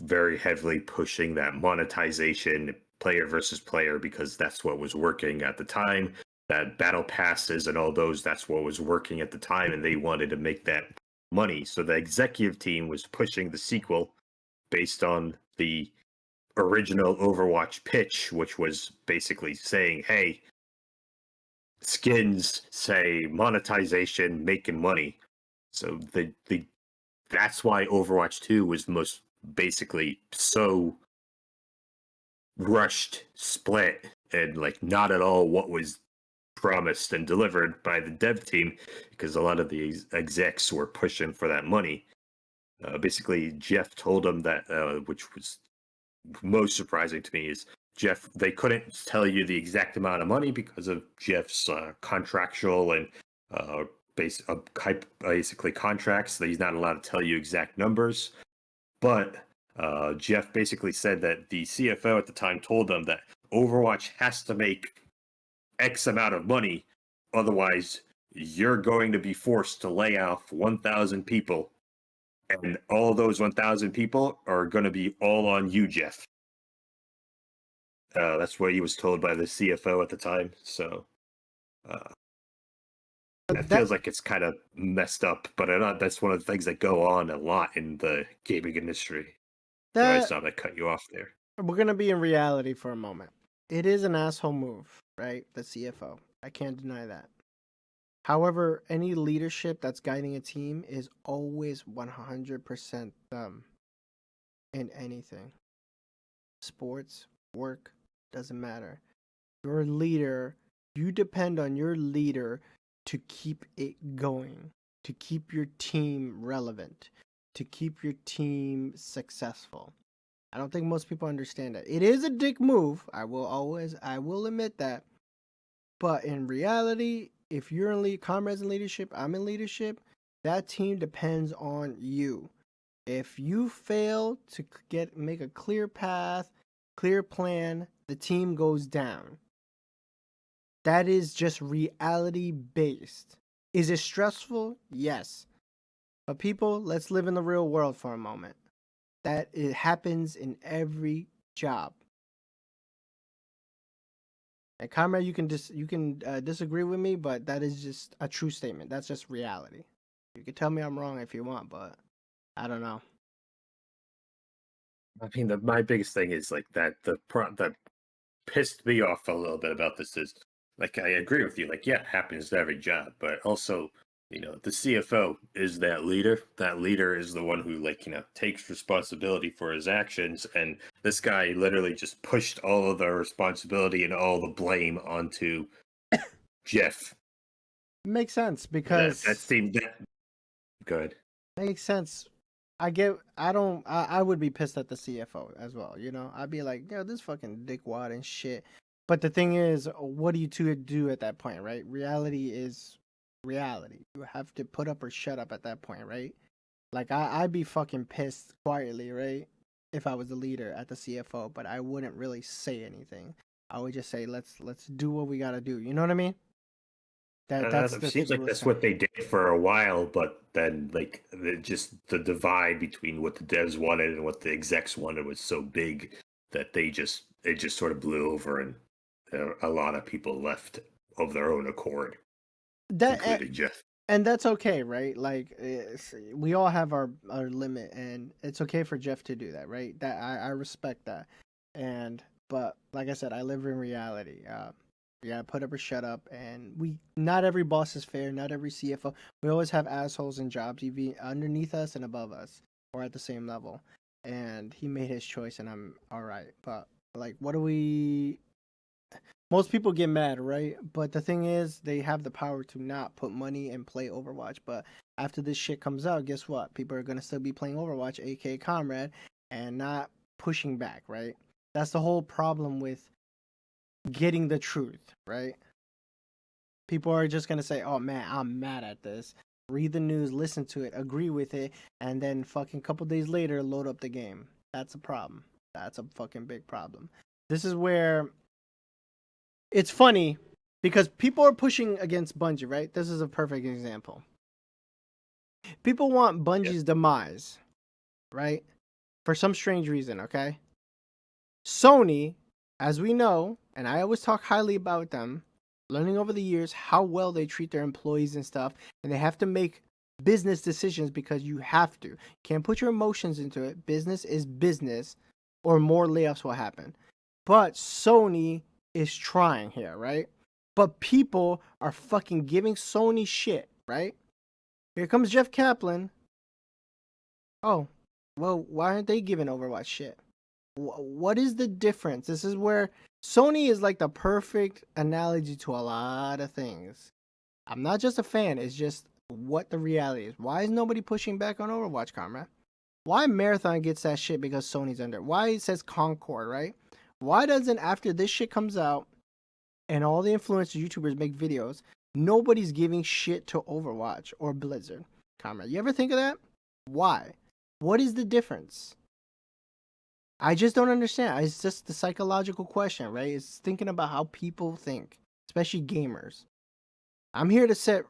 very heavily pushing that monetization player versus player because that's what was working at the time. That battle passes and all those, that's what was working at the time, and they wanted to make that money. So the executive team was pushing the sequel based on the original Overwatch pitch, which was basically saying, hey, skins say monetization, making money. So the that's why Overwatch 2 was most basically so rushed, split, and like not at all what was promised and delivered by the dev team because a lot of the execs were pushing for that money. Basically, Jeff told him that, which was most surprising to me, is Jeff, they couldn't tell you the exact amount of money because of Jeff's contractual and uh, basically contracts that he's not allowed to tell you exact numbers. But Jeff basically said that the CFO at the time told them that Overwatch has to make X amount of money, otherwise you're going to be forced to lay off 1,000 people, and all those 1,000 people are going to be all on you, Jeff. That's what he was told by the CFO at the time. So, uh, It feels like it's kind of messed up, but that's one of the things that go on a lot in the gaming industry. Sorry, I that stopped. I cut you off there. we're gonna be in reality for a moment. It is an asshole move, right? The CFO. I can't deny that. However, any leadership that's guiding a team is always 100% them in anything. Sports, work, doesn't matter. Your leader, you depend on your leader to keep it going, to keep your team relevant, to keep your team successful. I don't think most people understand that. It is a dick move. I will admit that. But in reality, if you're in comrades in leadership, I'm in leadership, that team depends on you. If you fail to make a clear path, clear plan, the team goes down. That is just reality based. Is it stressful? Yes. But people, let's live in the real world for a moment. That it happens in every job. And comrade, you can disagree with me, but that is just a true statement. That's just reality. You can tell me I'm wrong if you want, but I don't know. I mean, my biggest thing is like that that pissed me off a little bit about this is like I agree with you. Like, yeah, it happens to every job, but also, the CFO is that leader. That leader is the one who takes responsibility for his actions, and this guy literally just pushed all of the responsibility and all the blame onto Jeff. Makes sense That because seemed good. makes sense. I would be pissed at the CFO as well, I'd be like, this fucking dickwad and shit. But the thing is, what do you two do at that point, right? Reality is reality. You have to put up or shut up at that point, right? Like I'd be fucking pissed quietly, right? If I was the leader at the CFO, but I wouldn't really say anything. I would just say, let's do what we gotta do. You know what I mean? That's It the seems like that's what they did for a while, but then just the divide between what the devs wanted and what the execs wanted was so big that it just sort of blew over, and a lot of people left of their own accord, that including Jeff. and that's okay, right? Like we all have our limit, and it's okay for Jeff to do that, right? That I respect that, but like I said, I live in reality. You gotta put up or shut up, and not every boss is fair, not every CFO. We always have assholes in jobs, even underneath us and above us, or at the same level. And he made his choice, and I'm all right. But like, what do we? Most people get mad, right? But the thing is, they have the power to not put money and play Overwatch. But after this shit comes out, guess what? People are gonna still be playing Overwatch, aka Comrade, and not pushing back, right? That's the whole problem with getting the truth, right? People are just gonna say, "Oh man, I'm mad at this." Read the news, listen to it, agree with it, and then fucking couple days later load up the game. That's a problem. That's a fucking big problem. This is where it's funny because people are pushing against Bungie, right? This is a perfect example. People want Bungie's demise, right? For some strange reason, okay? Sony, as we know, and I always talk highly about them, learning over the years how well they treat their employees and stuff, and they have to make business decisions because you have to. Can't put your emotions into it. Business is business, or more layoffs will happen. But Sony is trying here, right? But people are fucking giving Sony shit, right? Here comes Jeff Kaplan. Oh, well, why aren't they giving Overwatch shit? What is the difference? This is where Sony is like the perfect analogy to a lot of things. I'm not just a fan, it's just what the reality is. Why is nobody pushing back on Overwatch, comrade? Why Marathon gets that shit because Sony's under? Why it says Concord, right? Why doesn't, after this shit comes out and all the influencers, YouTubers make videos, nobody's giving shit to Overwatch or Blizzard, comrade? You ever think of that? Why? What is the difference? I just don't understand. It's just the psychological question, right? It's thinking about how people think, especially gamers. I'm here to set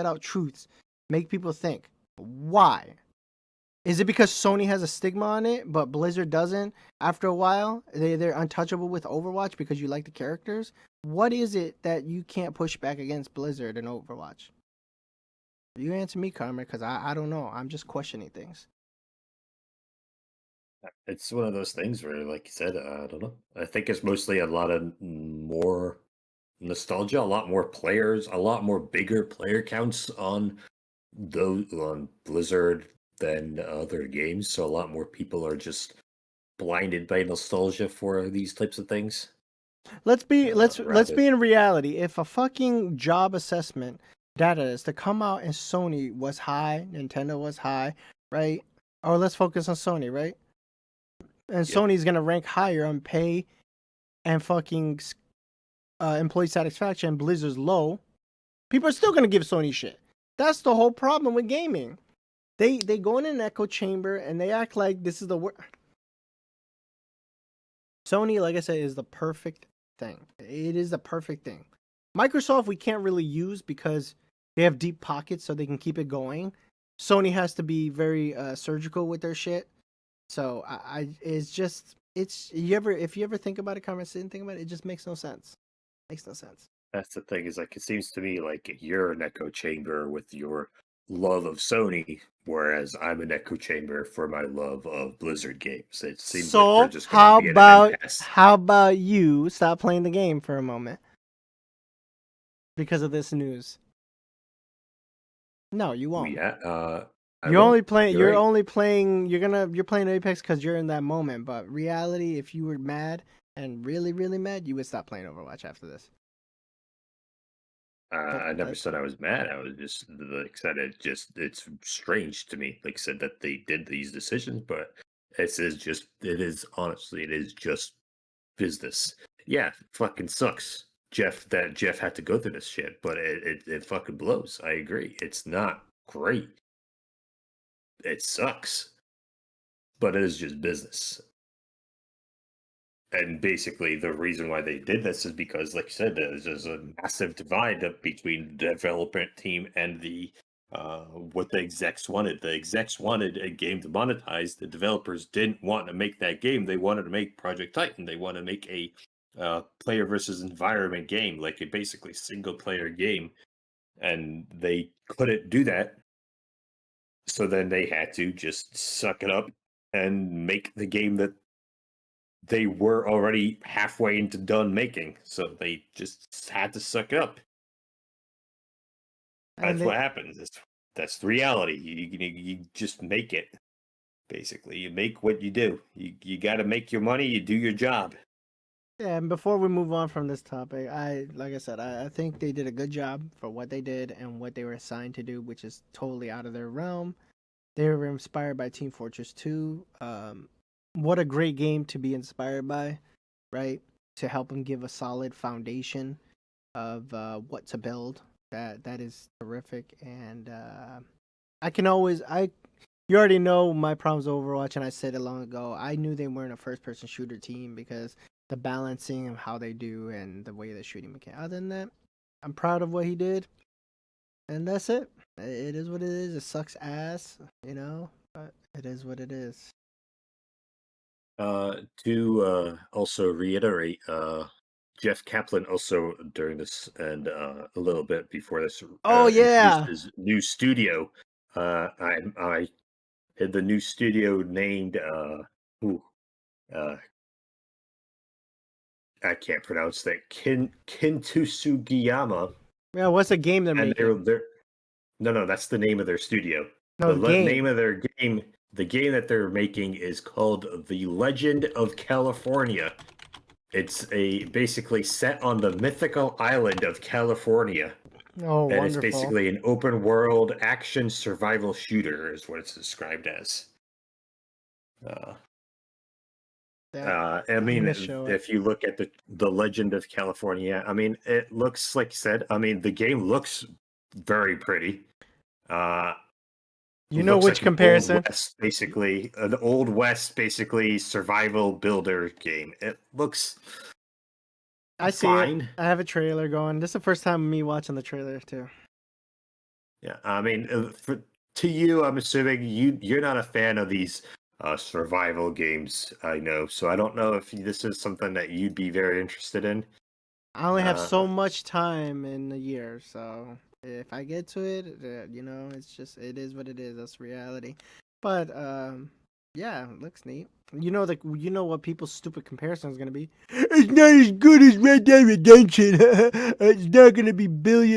out truths, make people think. Why? Is it because Sony has a stigma on it, but Blizzard doesn't? After a while, they're untouchable with Overwatch because you like the characters. What is it that you can't push back against Blizzard and Overwatch? You answer me, Karma, because I don't know. I'm just questioning things. It's one of those things where, like you said, I don't know. I think it's mostly a lot of more nostalgia, a lot more players, a lot more bigger player counts on those on Blizzard than other games. So a lot more people are just blinded by nostalgia for these types of things. Let's Rather, be in reality. If a fucking job assessment data is to come out and Sony was high, Nintendo was high, right? Or let's focus on Sony, right? And yep. Sony's gonna rank higher on pay and fucking employee satisfaction. Blizzard's low. People are still gonna give Sony shit. That's the whole problem with gaming. They go in an echo chamber and they act like this is the worst. Sony, like I said, is the perfect thing. It is the perfect thing. Microsoft, we can't really use because they have deep pockets, so they can keep it going. Sony has to be very surgical with their shit. So it's just if you ever think about it, conversation, think about it, it just makes no sense. Makes no sense. That's the thing, is like it seems to me like you're an echo chamber with your love of Sony, whereas I'm an echo chamber for my love of Blizzard games. It seems like we're So just going to be at an impasse. how about you stop playing the game for a moment because of this news? No, you won't. Yeah, I You're won't. only playing. You're right. You're playing Apex because you're in that moment. But reality, if you were mad and really really mad, you would stop playing Overwatch after this. I never said I was mad. I was just like said it's strange to me. Like I said that they did these decisions, but it is honestly it is just business. Yeah, fucking sucks. Jeff had to go through this shit, but it fucking blows. I agree. It's not great. It sucks, but it is just business. And basically, the reason why they did this is because, like you said, there's a massive divide up between the development team and the what the execs wanted. The execs wanted a game to monetize. The developers didn't want to make that game. They wanted to make Project Titan. They want to make a player versus environment game, like a basically single player game, and they couldn't do that. So then they had to just suck it up and make the game that they were already halfway into done making, so they just had to suck it up. And That's they, what happens. That's the reality. You just make it. Basically, you make what you do. You got to make your money. You do your job. yeah. And before we move on from this topic, like I said, I think they did a good job for what they did and what they were assigned to do, which is totally out of their realm. They were inspired by Team Fortress 2. What a great game to be inspired by, right? To help them give a solid foundation of what to build. That is terrific, and I can always I. You already know my problems with Overwatch, and I said it long ago. I knew they weren't a first-person shooter team because the balancing of how they do and the way the shooting mechanic. Other than that, I'm proud of what he did, and that's it. It is what it is. It sucks ass, but it is what it is. To also reiterate, Jeff Kaplan also during this and a little bit before this Oh introduced yeah, his new studio. I had the new studio named ooh, uh, I can't pronounce that, Kintusugiyama, yeah. What's the game they're and making? they're no, that's the name of their studio. No, the Name game. of their game, the game that they're making is called The Legend of California. It's a basically set on the mythical island of California, Oh, and it's wonderful. basically an open world action survival shooter, is what it's described as. Uh, Yeah, I I'm gonna mean, show it. if you look at the Legend of California, I mean, it looks like you said. I mean, the game looks very pretty. Uh, You know looks which like an old comparison? west, basically an old west, basically survival builder game. It looks I see it. fine. I have a trailer going. This is the first time me watching the trailer too. Yeah, I mean, to you, I'm assuming you're not a fan of these survival games. I know, so I don't know if this is something that you'd be very interested in. I only have Uh, so much time in a year, so if I get to it, it's just it is what it is. That's reality. But yeah, it looks neat. You know what people's stupid comparison is gonna be. It's not as good as Red Dead Redemption. It's not gonna be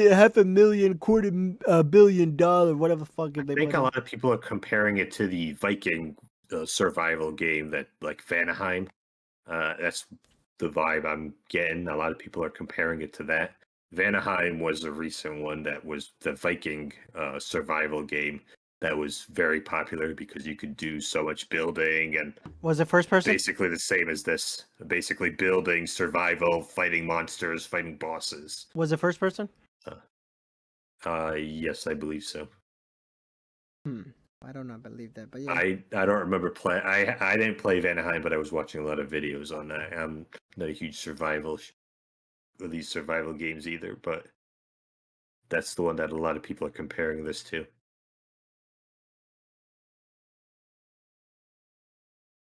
half a million, $250 million, whatever the fuck I they think put a in. lot of people are comparing it to the Viking survival game that like Vanaheim. That's the vibe I'm getting. A lot of people are comparing it to that. Vanaheim was a recent one that was the Viking survival game that was very popular because you could do so much building and Was it first person? basically the same as this. Basically building, survival, fighting monsters, fighting bosses. Was it first person? Yes, I believe so. I don't know. Believe that, but yeah. I don't remember play. I didn't play Vanaheim, but I was watching a lot of videos on that. I'm not a huge of these survival games either, but that's the one that a lot of people are comparing this to.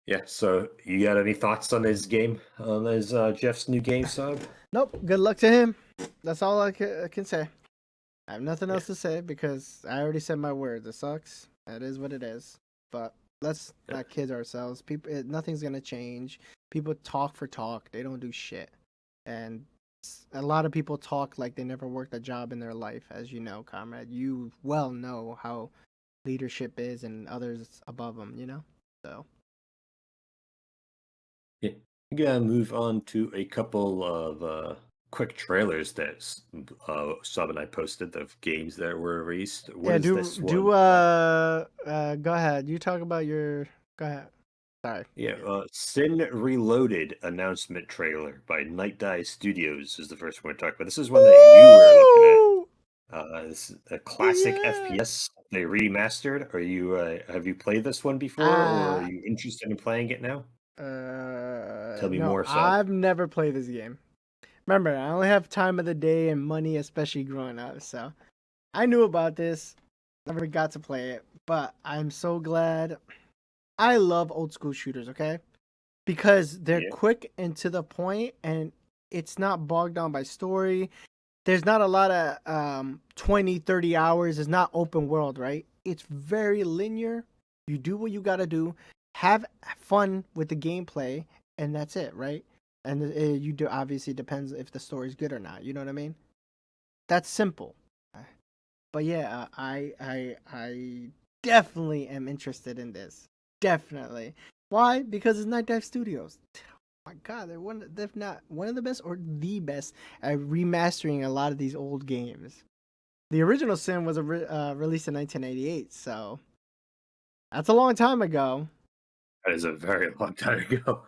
Yeah. So you got any thoughts on his game? On his Jeff's new game sub? Nope. Good luck to him. That's all I can say. I have nothing else to say because I already said my words. It sucks. That is what it is. But let's not kid ourselves. Nothing's gonna change. People talk for talk. They don't do shit. And a lot of people talk like they never worked a job in their life, as you know, comrade. You well know how leadership is and others above them. So. Yeah. We gotta move on to a couple of quick trailers that Sub and I posted of games that were released. What Yeah, is this one? go ahead. You talk about your go ahead. Sorry. Yeah, Sin Reloaded announcement trailer by Night Dive Studios is the first one to talk about. This is one that you were looking at. This is a classic Yeah. FPS they remastered. Are you have you played this one before, or are you interested in playing it now? Tell me No, more, Sub. I've never played this game. Remember, I only have time of the day and money, especially growing up. So I knew about this, never got to play it, but I'm so glad. I love old school shooters, okay? Because they're Yeah. quick and to the point, and it's not bogged down by story. There's not a lot of 20, 30 hours. It's not open world, right? It's very linear. You do what you got to do, have fun with the gameplay, and that's it, right? And you do obviously depends if the story's good or not. You know what I mean? That's simple. But yeah, I definitely am interested in this. Definitely. Why? Because it's Night Dive Studios. My God, they're not one of the best or the best at remastering a lot of these old games. The original Sin was released in 1988, so that's a long time ago. That is a very long time ago.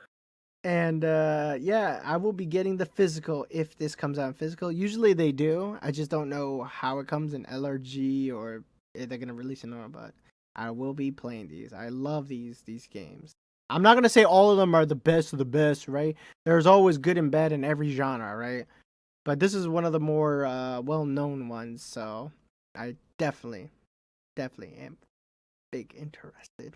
And yeah, I will be getting the physical if this comes out in physical. Usually they do. I just don't know how it comes in LRG or if they're gonna release it or. But I will be playing these. I love these games. I'm not gonna say all of them are the best of the best, right? There's always good and bad in every genre, right? But this is one of the more well-known ones, so I definitely am big interested.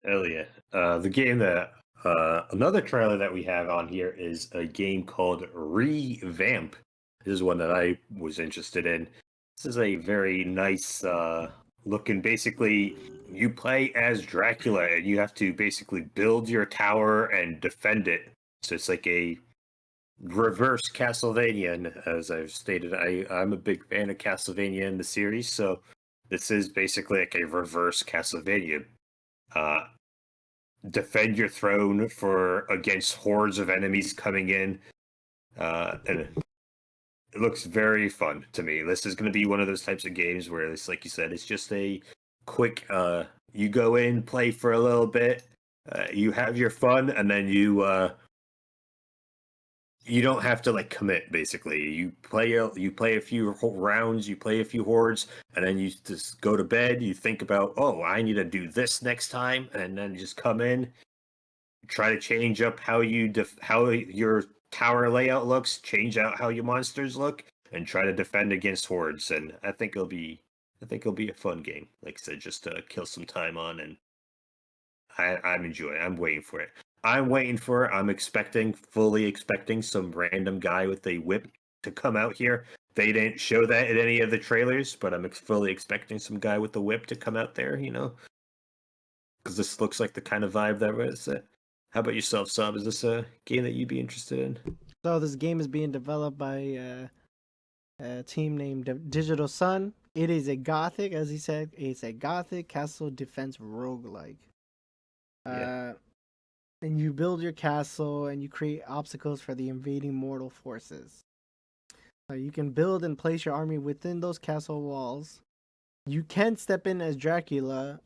Hell yeah. The game that another trailer that we have on here is a game called ReVamp. This is one that I was interested in. This is a very nice looking. Basically, you play as Dracula and you have to basically build your tower and defend it. So it's like a reverse Castlevania. And as I've stated, I'm a big fan of Castlevania in the series. So this is basically like a reverse Castlevania. Uh, defend your throne against hordes of enemies coming in, and it looks very fun to me. This is going to be one of those types of games where it's like you said, it's just a quick. You go in, play for a little bit, you have your fun, and then you don't have to like commit. Basically, you play a few rounds, you play a few hordes, and then you just go to bed. You think about, oh, I need to do this next time, and then just come in, try to change up how your tower layout looks, change out how your monsters look, and try to defend against hordes. And I think I think it'll be a fun game. Like I said, just to kill some time on, and I'm enjoying. I'm waiting for it. I'm fully expecting some random guy with a whip to come out here. They didn't show that in any of the trailers, but I'm fully expecting some guy with a whip to come out there. Because this looks like the kind of vibe that was. How about yourself, Sub? Is this a game that you'd be interested in? So this game is being developed by a team named Digital Sun. It is a gothic, as he said, it's a gothic castle defense roguelike. Yeah. And you build your castle and you create obstacles for the invading mortal forces. So you can build and place your army within those castle walls. You can step in as Dracula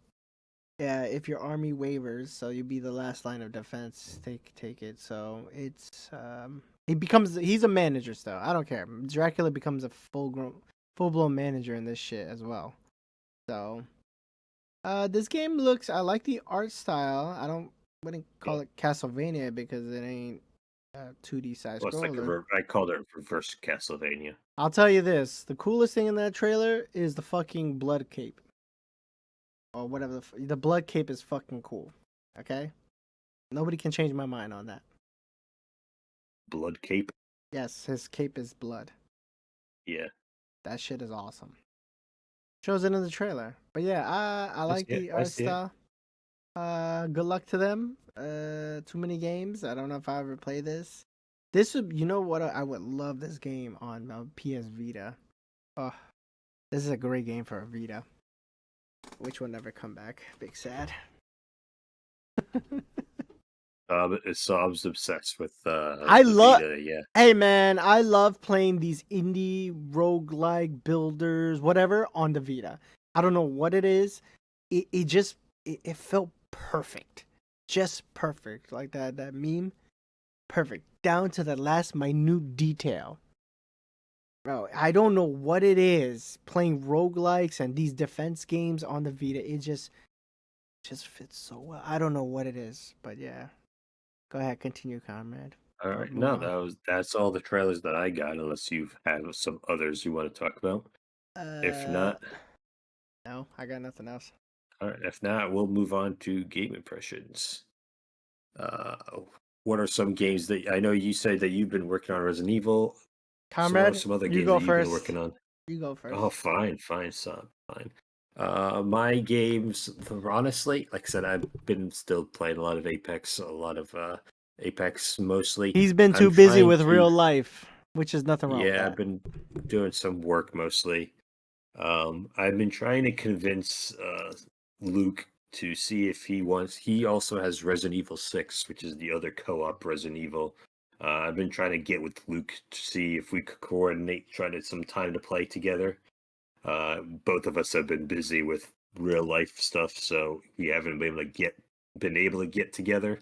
if your army wavers, so you'll be the last line of defense. Take it. So it's he's a manager still. I don't care. Dracula becomes a full blown manager in this shit as well. So this game looks, I like the art style. Wouldn't call it Castlevania because it ain't 2D side Well, it's scroller. I called it reverse Castlevania. I'll tell you this: the coolest thing in that trailer is the fucking blood cape, or whatever. The blood cape is fucking cool. Okay, nobody can change my mind on that. Blood Cape? Yes, his cape is blood. Yeah. That shit is awesome. Shows it in the trailer. But yeah, I like the art style. Good luck to them. Too many games. I don't know if I ever play this. This would, you know what? I would love this game on PS Vita. Oh, this is a great game for a Vita, which will never come back. Big sad. So I was obsessed with I love. Vita, yeah. Hey man, I love playing these indie roguelike builders, whatever, on the Vita. I don't know what it is. It felt perfect, just perfect, like that meme. Perfect, down to the last minute detail. Bro, I don't know what it is. Playing roguelikes and these defense games on the Vita, it just fits so well. I don't know what it is, but yeah. Go ahead, continue, comrade. All right, no, that's all the trailers that I got. Unless you have some others you want to talk about. If not, no, I got nothing else. All right. If not, we'll move on to game impressions. What are some games that I know you said that you've been working on Resident Evil? Comrade, Some other you games go that you've first. been working on. You go first. Oh, fine, son, fine. My games, honestly, like I said, I've been still playing a lot of Apex, Apex mostly. He's been too busy with real life, which is nothing wrong with that. Yeah, I've been doing some work mostly. I've been trying to convince Luke to see if he also has Resident Evil 6, which is the other co-op Resident Evil. I've been trying to get with Luke to see if we could coordinate, try to some time to play together. Both of us have been busy with real life stuff, so we haven't been able to get together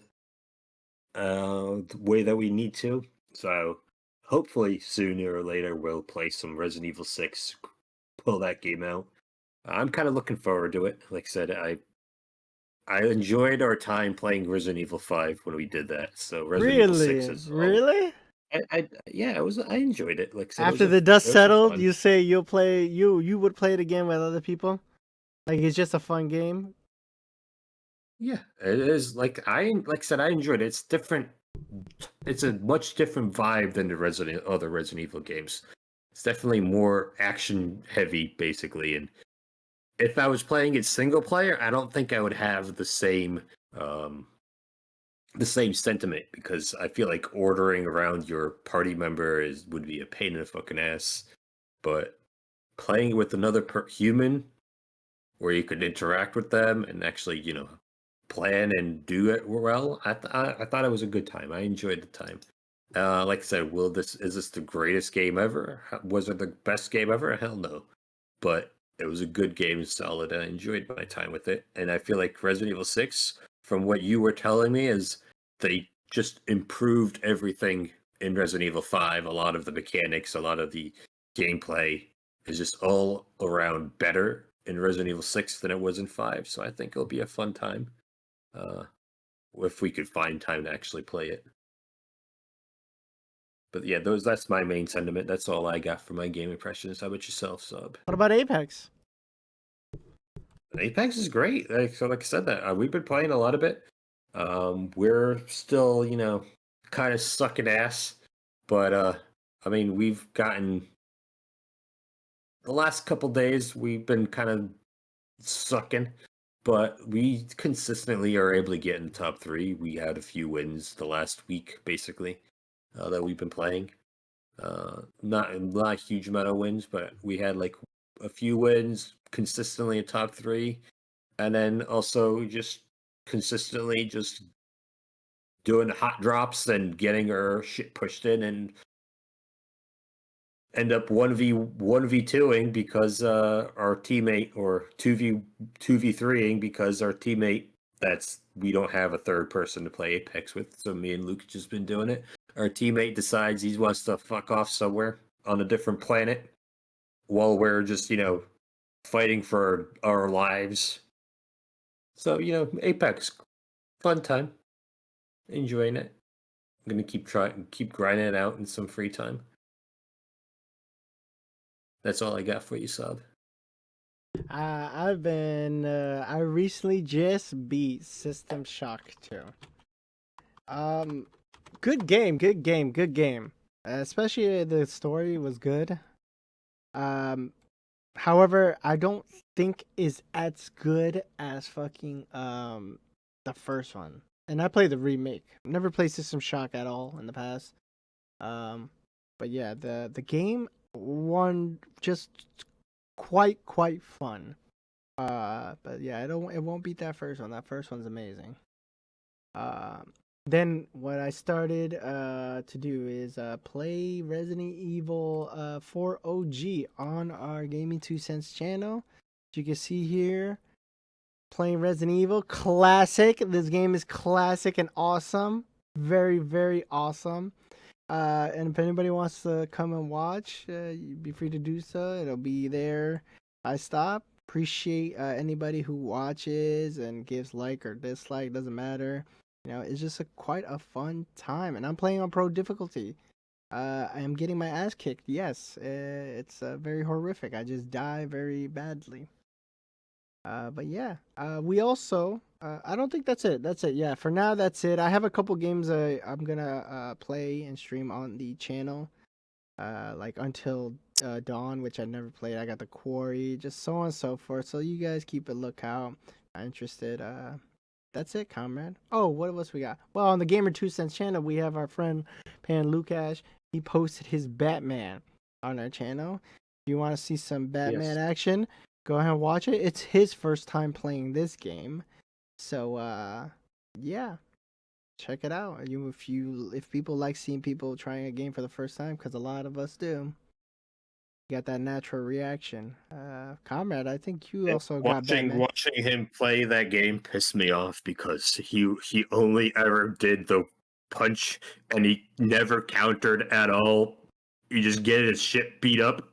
the way that we need to. So hopefully sooner or later we'll play some Resident Evil 6, pull that game out. I'm kind of looking forward to it. Like I said, I enjoyed our time playing Resident Evil 5 when we did that. So Resident Evil 6 is really. I enjoyed it. Like I said, after the dust settled, you say you'll play you would play it again with other people. Like it's just a fun game. Yeah, it is. Like I said, I enjoyed it. It's different. It's a much different vibe than the other Resident Evil games. It's definitely more action heavy, basically. And if I was playing it single player, I don't think I would have the same sentiment, because I feel like ordering around your party member would be a pain in the fucking ass. But playing with another human, where you could interact with them and actually, plan and do it well, I thought it was a good time. I enjoyed the time. Like I said, is this the greatest game ever? Was it the best game ever? Hell no. But it was a good game, solid. I enjoyed my time with it. And I feel like Resident Evil 6, from what you were telling me, is they just improved everything in Resident Evil 5. A lot of the mechanics, a lot of the gameplay is just all around better in Resident Evil 6 than it was in 5. So I think it'll be a fun time. If we could find time to actually play it. But yeah, that's my main sentiment. That's all I got for my game impressions. How about yourself, Sub? What about Apex? Apex is great. Like I said, that we've been playing a lot of it. We're still, kind of sucking ass, but I mean, we've gotten the last couple days we've been kind of sucking, but we consistently are able to get in the top three. We had a few wins the last week, basically, that we've been playing. Not a huge amount of wins, but we had like a few wins consistently in top three, and then also just consistently just doing hot drops and getting our shit pushed in and end up 1v2ing because our teammate, or 2v3ing because our teammate, that's we don't have a third person to play Apex with, so me and Luke just been doing it. Our teammate decides he wants to fuck off somewhere on a different planet while we're just, fighting for our lives. So, Apex, fun time. Enjoying it. I'm gonna keep grinding it out in some free time. That's all I got for you, Sab. I recently just beat System Shock 2. Good game, good game, good game. Especially the story was good. However, I don't think is as good as fucking the first one. And I played the remake. Never played System Shock at all in the past. But yeah, the game one just quite fun. But yeah, it won't beat that first one. That first one's amazing. Then what I started to do is play Resident Evil 4 OG on our Gaming 2 Cents channel. As you can see here, playing Resident Evil classic. This game is classic and awesome. Very awesome. And if anybody wants to come and watch, be free to do so. It'll be there. I stop. Appreciate anybody who watches and gives like or dislike. Doesn't matter. It's just quite a fun time, and I'm playing on pro difficulty. I am getting my ass kicked. Yes, it's very horrific. I just die very badly. But yeah, we also. I don't think that's it. That's it. Yeah, for now that's it. I have a couple games I'm gonna play and stream on the channel. Like Until Dawn, which I never played. I got the Quarry, just so on and so forth. So you guys keep a lookout. I'm interested. That's it, comrade. Oh, what else we got? Well, on the Gamer 2 Cents channel, we have our friend PanLukaszek. He posted his Batman on our channel. If you want to see some Batman action, go ahead and watch it. It's his first time playing this game. So, yeah. Check it out. If people like seeing people trying a game for the first time, because a lot of us do. You got that natural reaction. Comrade, I think you also got Batman. Watching him play that game pissed me off because he only ever did the punch and he never countered at all. You just get his shit beat up.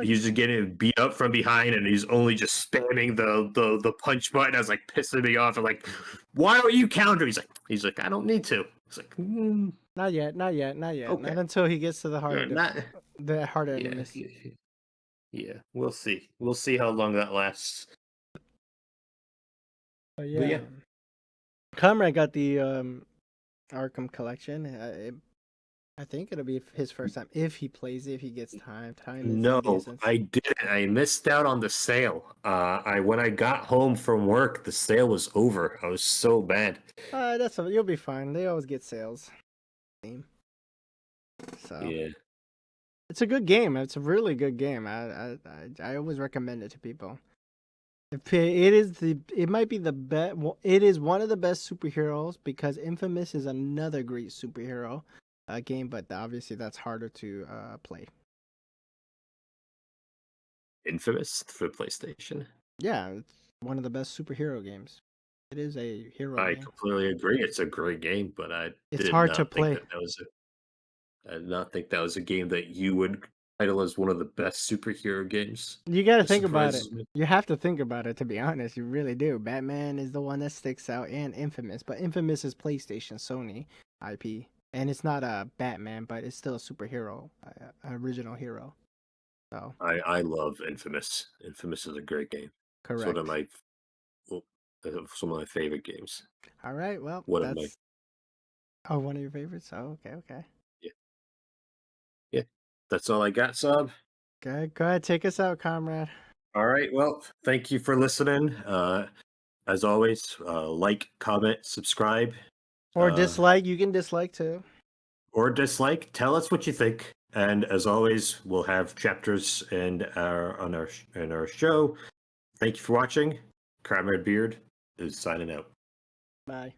He's just getting beat up from behind, and he's only just spamming the punch button. I was like pissing me off. I'm like, why don't you counter? He's like, I don't need to. It's like, not yet. Okay. Not until he gets to the heart of enemies. Yeah, we'll see. We'll see how long that lasts. But yeah. Comrade got the Arkham collection. I think it'll be his first time if he plays it, if he gets time. No, I didn't. I missed out on the sale. When I got home from work, the sale was over. I was so bad. You'll be fine. They always get sales. So yeah, it's a good game. It's a really good game. I always recommend it to people. It might be the best. It is one of the best superheroes because Infamous is another great superhero game, but obviously that's harder to play. Infamous for PlayStation. Yeah, it's one of the best superhero games. It is a hero I game. completely agree. It's a great game, but it's hard to play. I did not think that was a game that you would title as one of the best superhero games. You got to think about it. You have to think about it, to be honest. You really do. Batman is the one that sticks out, and Infamous. But Infamous is PlayStation, Sony IP. And it's not a Batman, but it's still a superhero, original hero. So I love Infamous. Infamous is a great game. Correct. It's one of my some of my favorite games. All right. Well, One that's of my one of your favorites. Oh, okay. yeah yeah. That's all I got, Sub. Go ahead. Take us out, comrade. All right. Well, thank you for listening. As always, like, comment, subscribe, Or dislike. You can dislike too. or dislike. Tell us what you think. And as always, we'll have chapters in our show. Thank you for watching. Comrade Beard is signing out. Bye.